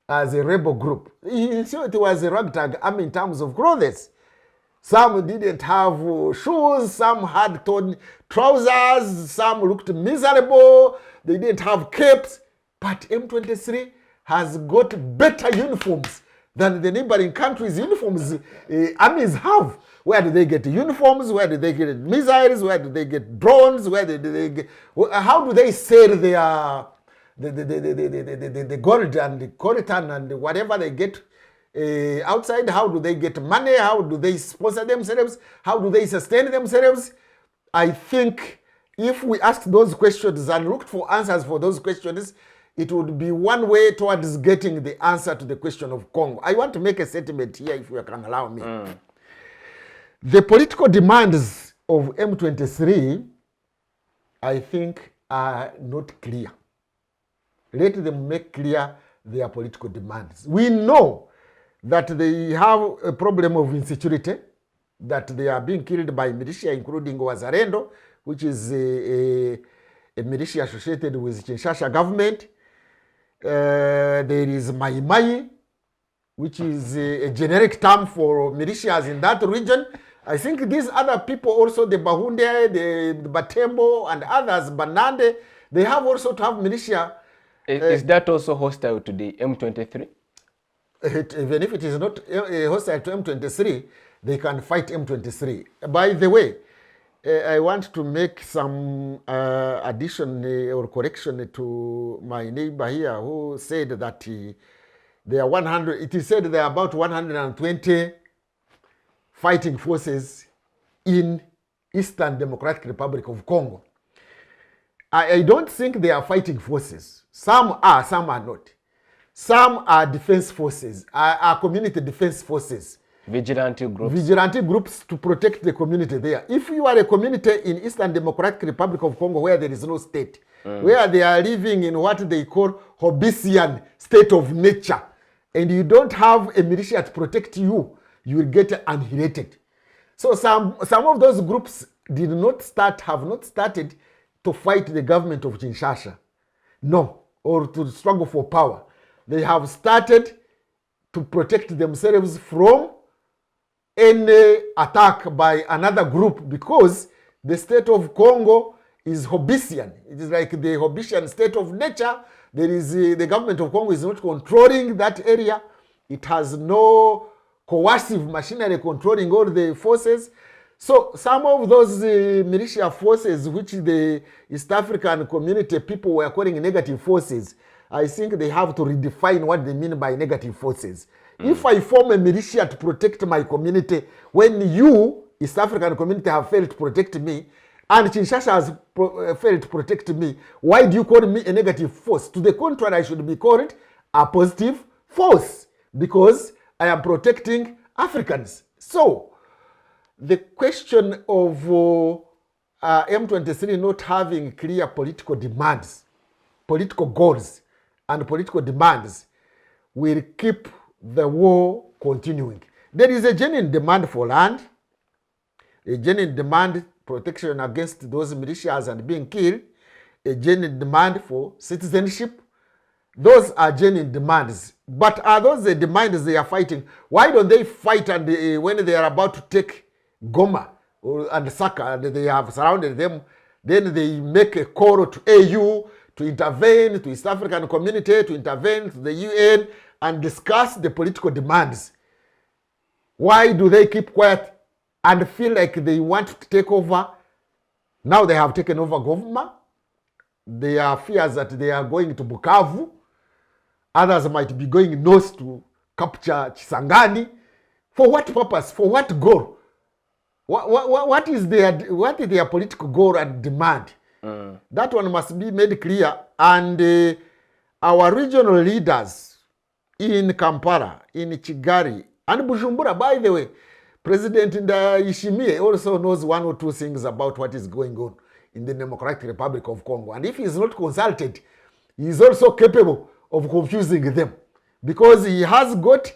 as a rebel group, it was a ragtag army in terms of clothes. Some didn't have shoes, some had torn trousers, some looked miserable, they didn't have capes. But M23 has got better uniforms than the neighboring countries' uniforms armies have. Where do they get uniforms? Where do they get missiles? Where do they get drones? Where do they get? How do they sell their the gold and the coltan and whatever they get outside? How do they get money? How do they sponsor themselves? How do they sustain themselves? I think if we asked those questions and looked for answers for those questions, it would be one way towards getting the answer to the question of Congo. I want to make a statement here, if you can allow me. The political demands of M23, I think, are not clear. Let them make clear their political demands. We know that they have a problem of insecurity, that they are being killed by militia, including Wazalendo, which is a militia associated with Kinshasa government. There is Mai Mai, which is a generic term for militias in that region. I think these other people also, the Bahunde, the Batembo, and others, Banande, they have also to have militia. Is that also hostile to the M23? Even if it is not hostile to M23, they can fight M23. By the way, I want to make some addition or correction to my neighbor here who said that there are 100, it is said there are about 120 fighting forces in Eastern Democratic Republic of Congo. I don't think they are fighting forces. Some are, some are not. Some are defense forces, are community defense forces. Vigilante groups. Vigilante groups to protect the community there. If you are a community in Eastern Democratic Republic of Congo where there is no state, where they are living in what they call Hobbesian state of nature, and you don't have a militia to protect you, you will get annihilated. So some of those groups have not started to fight the government of Kinshasa. No, or to struggle for power. They have started to protect themselves from any attack by another group, because the state of Congo is Hobbesian. It is like the Hobbesian state of nature. There is the government of Congo is not controlling that area. It has no coercive machinery controlling all the forces. So some of those militia forces, which the East African community people were calling negative forces, I think they have to redefine what they mean by negative forces. If I form a militia to protect my community, when you, East African community, have failed to protect me, and Kinshasa has failed to protect me, why do you call me a negative force? To the contrary, I should be called a positive force, because I am protecting Africans. So, the question of M23 not having clear political demands, political goals, and political demands will keep the war continuing. There is a genuine demand for land, a genuine demand protection against those militias and being killed, a genuine demand for citizenship. Those are genuine demands. But are those the demands they are fighting? Why don't they fight and when they are about to take Goma and Saka and they have surrounded them, then they make a call to AU to intervene, to East African community, to intervene, to the UN, and discuss the political demands? Why do they keep quiet and feel like they want to take over? Now they have taken over government. There are fears that they are going to Bukavu. Others might be going north to capture Chisangani. For what purpose? For what goal? What is their political goal and demand? That one must be made clear and our regional leaders in Kampala, in Kigali, and Bujumbura, by the way, President Ndayishimiye also knows one or two things about what is going on in the Democratic Republic of Congo. And if he is not consulted, he is also capable of confusing them, because he has got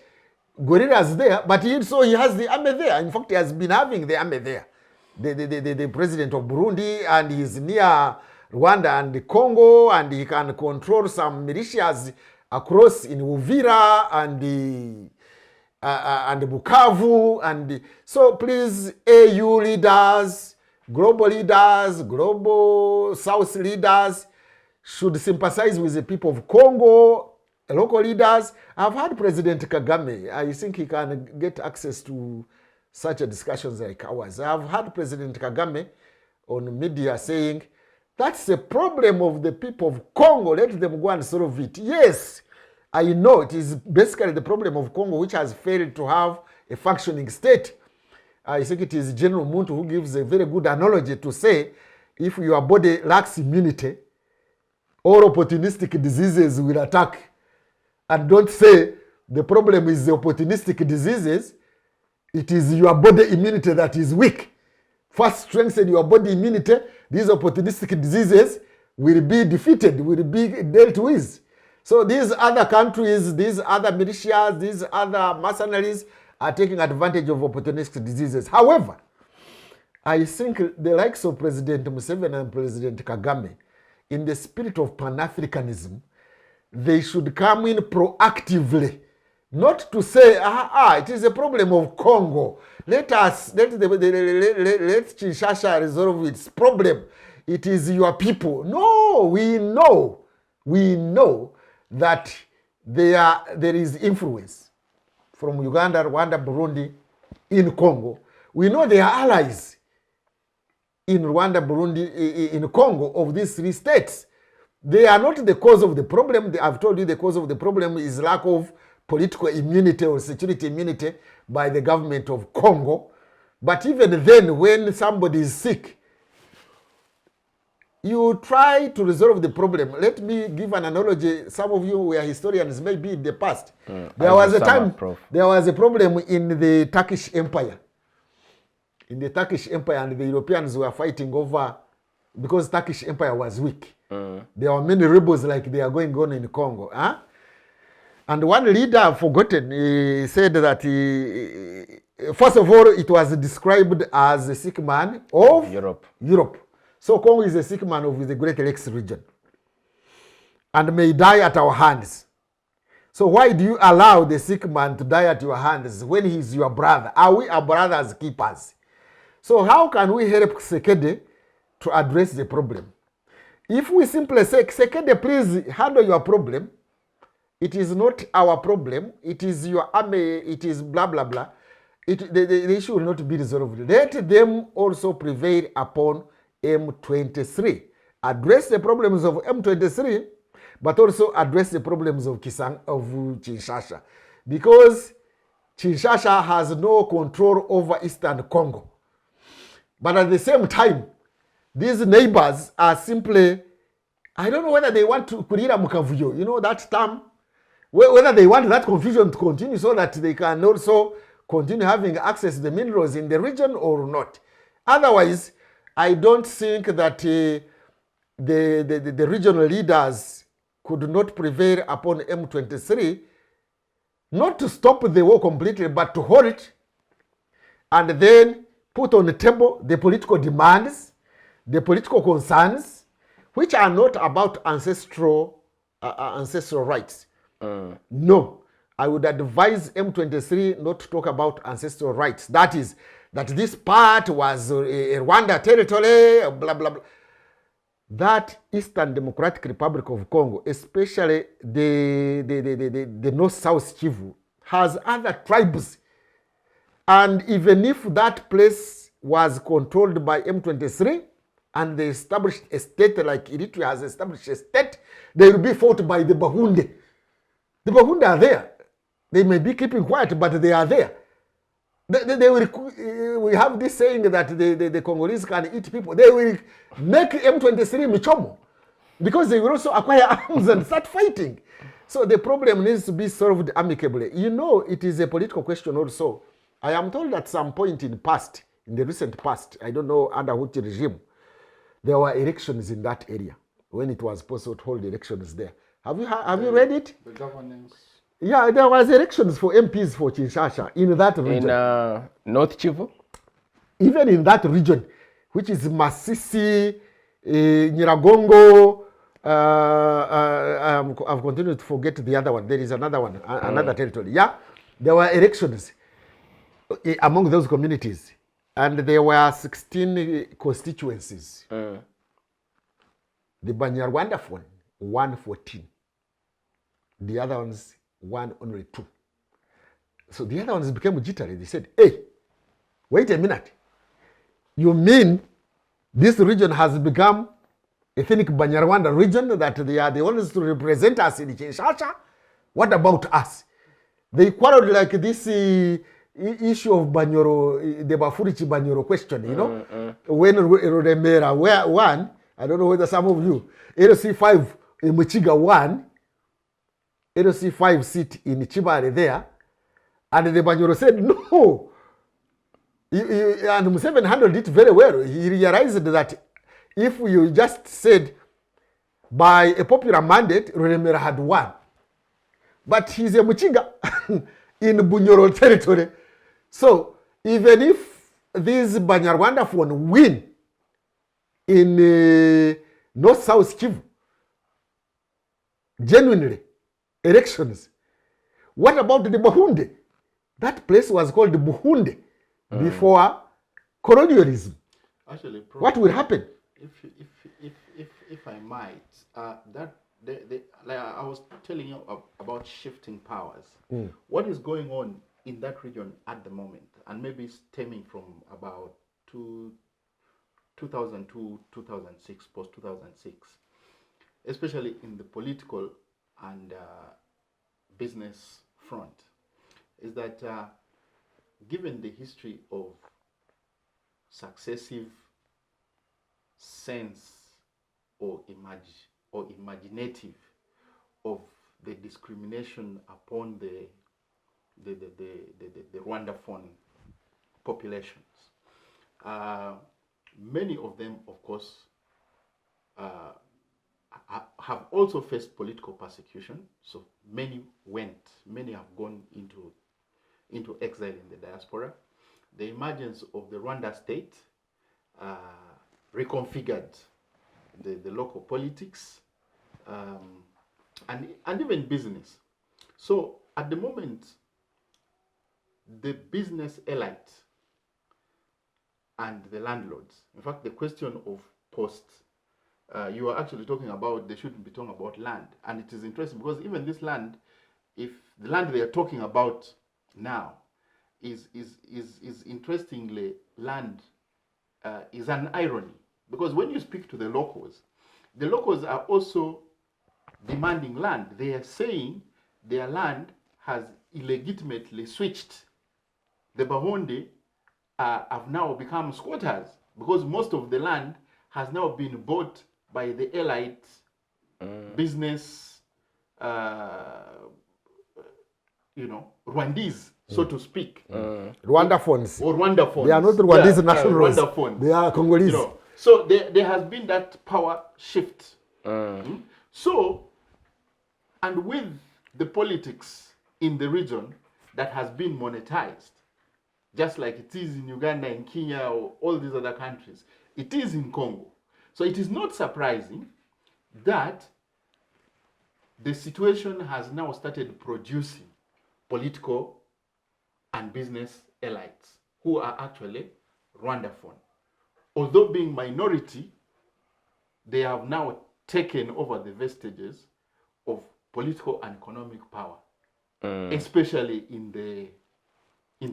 guerrillas there, but he has the army there. In fact, he has been having the army there. The president of Burundi, and he is near Rwanda and Congo, and he can control some militias across in Uvira and Bukavu. And so please, AU leaders, global South leaders should sympathize with the people of Congo, local leaders. I've had President Kagame. I think he can get access to such a discussions like ours. I've had President Kagame on media saying, that's a problem of the people of Congo. Let them go and solve it. Yes, I know it is basically the problem of Congo, which has failed to have a functioning state. I think it is General Muntu who gives a very good analogy to say, if your body lacks immunity, all opportunistic diseases will attack. And don't say the problem is the opportunistic diseases. It is your body immunity that is weak. First, strengthen your body immunity. These opportunistic diseases will be defeated, will be dealt with. So these other countries, these other militias, these other mercenaries are taking advantage of opportunistic diseases. However, I think the likes of President Museveni and President Kagame, in the spirit of Pan-Africanism, they should come in proactively, not to say, it is a problem of Congo. Let Kinshasa resolve its problem. It is your people. No, we know that there is influence from Uganda, Rwanda, Burundi in Congo. We know they are allies in Rwanda, Burundi, in Congo of these three states. They are not the cause of the problem. I've told you the cause of the problem is lack of political immunity or security immunity by the government of Congo. But even then, when somebody is sick, you try to resolve the problem. Let me give an analogy. Some of you were historians, maybe in the past. There was a time, there was a problem in the Turkish Empire. In the Turkish Empire, and the Europeans were fighting over, because Turkish Empire was weak. There were many rebels like they are going on in Congo. And one leader, I've forgotten, he said that, first of all, it was described as a sick man of Europe. So Congo is a sick man of the Great Lakes region and may die at our hands. So why do you allow the sick man to die at your hands when he's your brother? Are we our brothers keepers? So how can we help Sekede to address the problem? If we simply say, Sekede, please handle your problem, it is not our problem, it is your army, it is blah, blah, blah. The issue will not be resolved. Let them also prevail upon M23. Address the problems of M23, but also address the problems of Kinshasa. Because Kinshasa has no control over Eastern Congo. But at the same time, these neighbors are simply, I don't know whether they want to kurira mukavuyo, you know that term, whether they want that confusion to continue so that they can also continue having access to the minerals in the region or not. Otherwise, I don't think that the regional leaders could not prevail upon M23, not to stop the war completely, but to hold it, and then put on the table the political demands, the political concerns, which are not about ancestral rights. No, I would advise M23 not to talk about ancestral rights. That is, that this part was Rwanda territory, blah, blah, blah. That Eastern Democratic Republic of Congo, especially the North-South Kivu, has other tribes. And even if that place was controlled by M23 and they established a state like Eritrea has established a state, they will be fought by the Bahunde. The Bahunde are there. They may be keeping quiet, but they are there. They will, we have this saying that the Congolese can eat people. They will make M23 michomo. because they will also acquire arms and start fighting. So the problem needs to be solved amicably. You know, it is a political question also. I am told at some point in the recent past, I don't know under which regime, there were elections in that area when it was possible to hold elections there. Have you read it? The governance. Yeah, there was elections for MPs for Kinshasa in that region. In North Kivu? Even in that region, which is Masisi, Nyiragongo, I've continued to forget the other one. There is another one, another territory. Yeah, there were elections among those communities, and there were 16 constituencies. The Banyarwanda one won 14. The other ones won only 2. So the other ones became jittery. They said, hey, wait a minute. You mean this region has become ethnic Banyarwanda region, that they are the ones to represent us in Kinshasa? What about us? They quarreled like this issue of Banyoro, the Bafurichi Banyoro question, you know? When Remera won, I don't know whether some of you, LC5 in Muchiga won, LC5 seat in Chibare there, and the Banyoro said, no. And Museveni handled it very well. He realized that if you just said by a popular mandate, Remera had won. But he's a Muchiga in Bunyoro territory. So even if these Banyarwanda win in North-South Kivu, genuinely, elections, what about the Buhunde? That place was called Buhunde before colonialism. Actually, what will happen? If I might, like I was telling you about shifting powers. What is going on in that region at the moment, and maybe stemming from about 2002, 2006, post 2006, especially in the political and business front, is that given the history of successive sense or imaginative of the discrimination upon the Rwandaphone populations, many of them, of course, have also faced political persecution. So many have gone into exile in the diaspora. The emergence of the Rwanda state reconfigured the local politics and even business. So at the moment, the business elite and the landlords, in fact, the question of post, you are actually talking about, they shouldn't be talking about land. And it is interesting because even this land, if the land they are talking about now is interestingly land, is an irony. Because when you speak to the locals are also demanding land. They are saying their land has illegitimately switched. The Bahonde have now become squatters because most of the land has now been bought by the elite business, Rwandese, so to speak. Rwandaphones. Or Rwandaphones. They are not Rwandese nationals. Rwandaphones. They are Congolese. So there has been that power shift. So, and with the politics in the region that has been monetized, just like it is in Uganda, in Kenya, or all these other countries, it is in Congo. So it is not surprising that the situation has now started producing political and business elites who are actually Rwandaphone. Although being minority, they have now taken over the vestiges of political and economic power, especially in the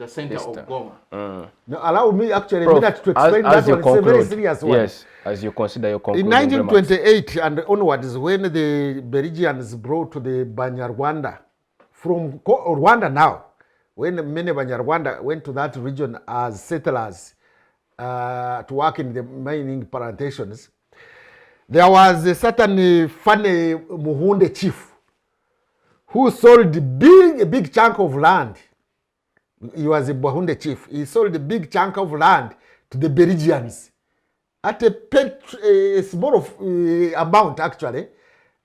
center of Goma. Now, allow me actually to explain that one. It's a very serious one. Yes, as you consider your conclusion. In 1928 and onwards, when the Belgians brought the Banyarwanda from Rwanda now, when many Banyarwanda went to that region as settlers to work in the mining plantations, There was a certain Fane Muhunde chief who sold a big chunk of land. He was a Bahunde chief. He sold a big chunk of land to the Belgians at a small amount, actually.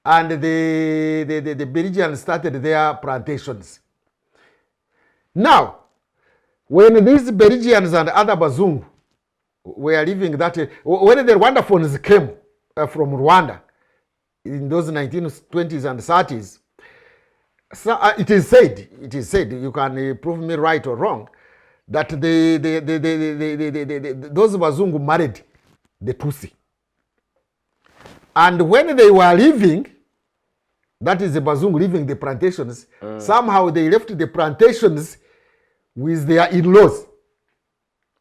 And the Belgians started their plantations. Now, when these Belgians and other Bazungu were living that, when the Rwandaphones came from Rwanda in those 1920s and 30s, so, it is said, you can prove me right or wrong, that those Bazungu married the Tutsi. And when they were leaving, that is the Bazungu leaving the plantations, somehow they left the plantations with their in-laws.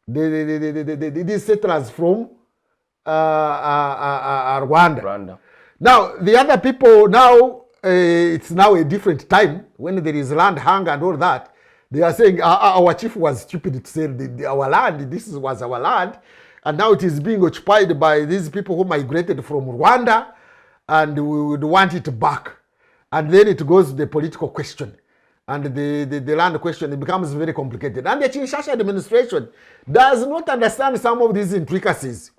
These settlers from Rwanda. Now, the other people now, it's now a different time when there is land hunger and all that. They are saying our chief was stupid to say our land, this was our land, and now it is being occupied by these people who migrated from Rwanda, and we would want it back. And then it goes to the political question. And the land question, it becomes very complicated. And the Kinshasa administration does not understand some of these intricacies.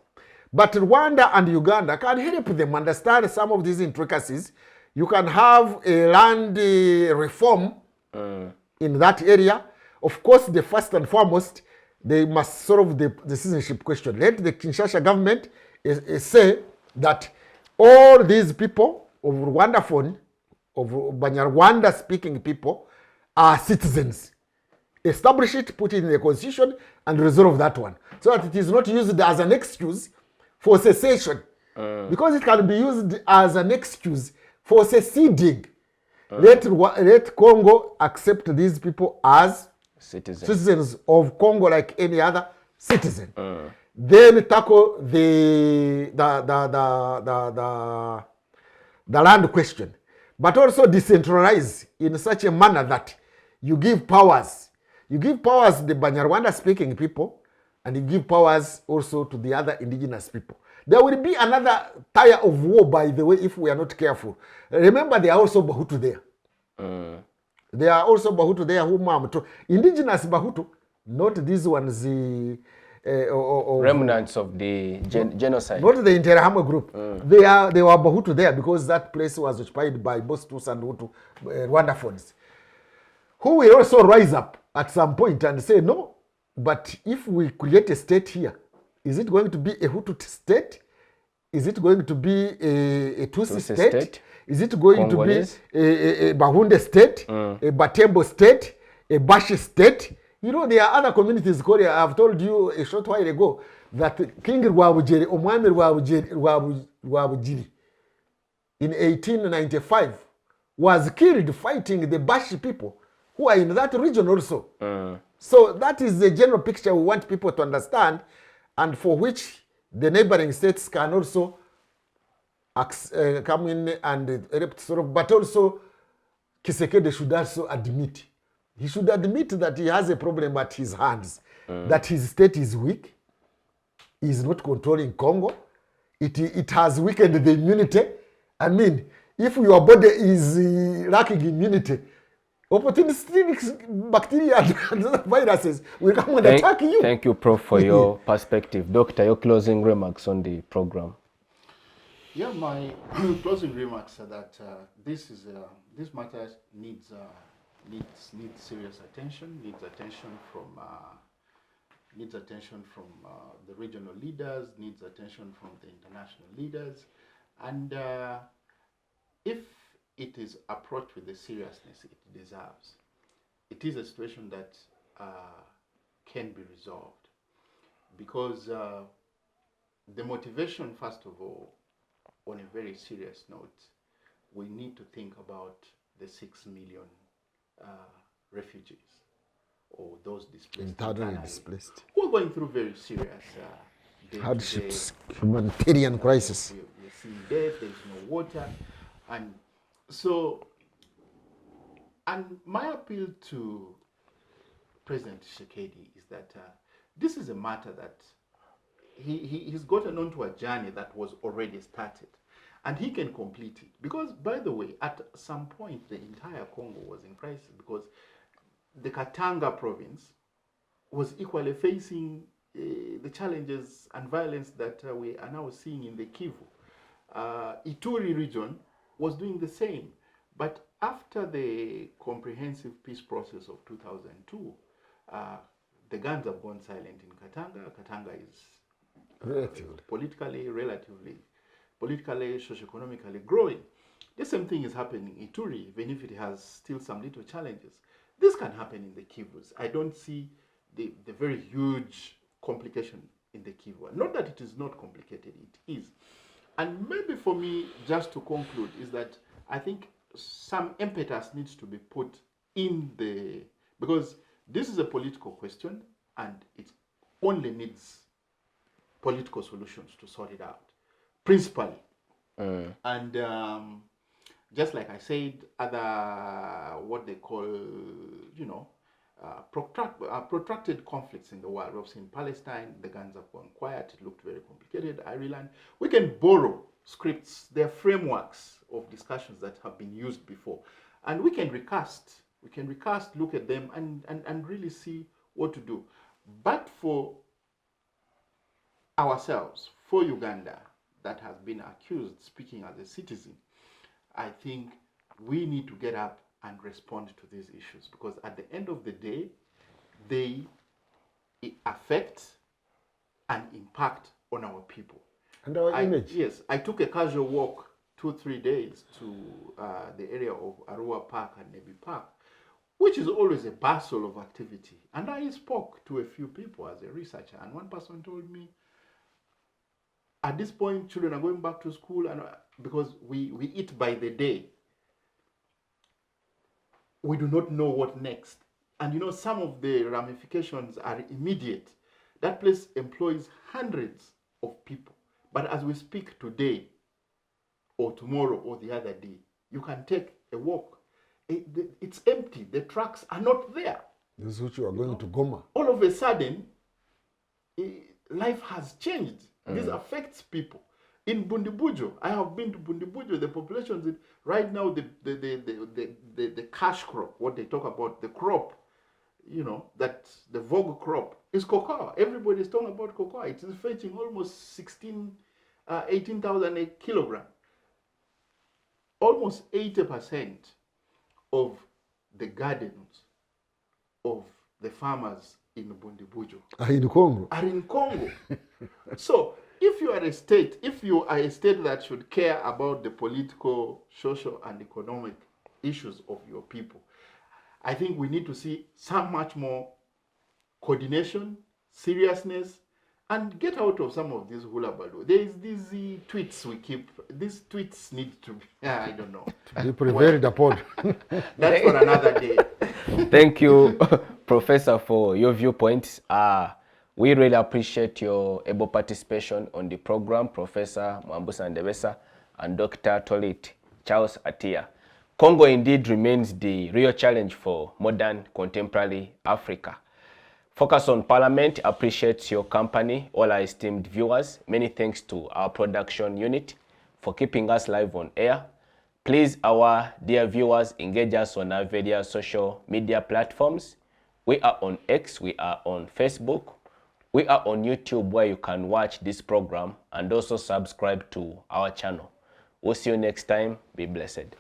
But Rwanda and Uganda can help them understand some of these intricacies. You can have a land reform in that area. Of course, the first and foremost, they must solve the citizenship question. Let the Kinshasa government say that all these people of Rwandaphone, of Banyarwanda speaking people, are citizens. Establish it, put it in the constitution, and resolve that one. So that it is not used as an excuse for secession. Because it can be used as an excuse for seceding. Let Congo accept these people as citizens of Congo like any other citizen. Then tackle the land question. But also decentralize in such a manner that you give powers. You give powers to the Banyarwanda speaking people, and you give powers also to the other indigenous people. There will be another tire of war, by the way, if we are not careful. Remember, there are also Bahutu there. There are also Bahutu there whom I'm to. Indigenous Bahutu, not these ones, remnants of the genocide. Not the Interahamwe group. They were Bahutu there because that place was occupied by both Tutsi and Hutu Rwandaphones, who will also rise up at some point and say, no, but if we create a state here, is it going to be a Hutu state? Is it going to be a Tutsi state? Is it going Congolese? To be a Bahunde state, a Batembo state, a Bashi state? You know, there are other communities, Korea. I've told you a short while ago that King Rwabugiri, Omwami Rwabugiri, in 1895, was killed fighting the Bashi people who are in that region also. So that is the general picture we want people to understand, and for which the neighboring states can also come in and but also Kisekedi should also admit. He should admit that he has a problem at his hands, that his state is weak, he is not controlling Congo, it has weakened the immunity. I mean, if your body is lacking immunity, opportunistic bacteria and viruses will come and attack you. Thank you, Prof, for your perspective. Doctor, your closing remarks on the program. Yeah, my closing remarks are that this matter needs serious attention, needs attention from the regional leaders, needs attention from the international leaders, and if it is approached with the seriousness it deserves, it is a situation that can be resolved, because the motivation, first of all, on a very serious note, we need to think about the 6 million refugees or those displaced, internally displaced, who are going through very serious hardships, humanitarian crisis. We're seeing death, there's no water, and so, and my appeal to President Tshisekedi is that this is a matter that he's gotten onto a journey that was already started, and he can complete it. Because, by the way, at some point, the entire Congo was in crisis because the Katanga province was equally facing the challenges and violence that we are now seeing in the Kivu. Ituri region was doing the same. But after the comprehensive peace process of 2002, the guns have gone silent in Katanga. Katanga is politically, socioeconomically growing. The same thing is happening in Ituri, even if it has still some little challenges. This can happen in the Kivus. I don't see the very huge complication in the Kivu. Not that it is not complicated, it is. And maybe for me, just to conclude, is that I think some impetus needs to be put in the, because this is a political question and it only needs political solutions to sort it out, principally. And just like I said, other what they call, protracted conflicts in the world. We've seen Palestine, the guns have gone quiet, it looked very complicated. Ireland, we can borrow scripts, there are frameworks of discussions that have been used before. And we can recast, look at them and really see what to do. But for ourselves, for Uganda, that has been accused, speaking as a citizen, I think we need to get up and respond to these issues, because at the end of the day, they affect and impact on our people. And our image. Yes, I took a casual walk 2-3 days to the area of Arua Park and Nebi Park, which is always a bustle of activity. And I spoke to a few people as a researcher, and one person told me, at this point, children are going back to school, and because we eat by the day, we do not know what next. And some of the ramifications are immediate. That place employs hundreds of people. But as we speak today, or tomorrow, or the other day, you can take a walk. It's empty. The trucks are not there. This is what you are going to Goma. All of a sudden, life has changed. This affects people. In Bundibujo, I have been to Bundibujo. The population right now, the cash crop, what they talk about, the crop, that the vogue crop is cocoa. Everybody is talking about cocoa. It is fetching almost 18,000 a kilogram. Almost 80% of the gardens of the farmers in Bundibujo are in Congo. So if you are a state, that should care about the political, social, and economic issues of your people, I think we need to see some much more coordination, seriousness, and get out of some of this hula baloo. There is these tweets we keep. These tweets need to be, I don't know. To be prevailed upon. That's for another day. Thank you, Professor, for your viewpoints. We really appreciate your able participation on the program, Professor Muwambutsya Ndebesa and Dr. Tolit Charles Ayita. Congo indeed remains the real challenge for modern contemporary Africa. Focus on Parliament appreciates your company, all our esteemed viewers. Many thanks to our production unit for keeping us live on air. Please, our dear viewers, engage us on our various social media platforms. We are on X, we are on Facebook, we are on YouTube, where you can watch this program and also subscribe to our channel. We'll see you next time. Be blessed.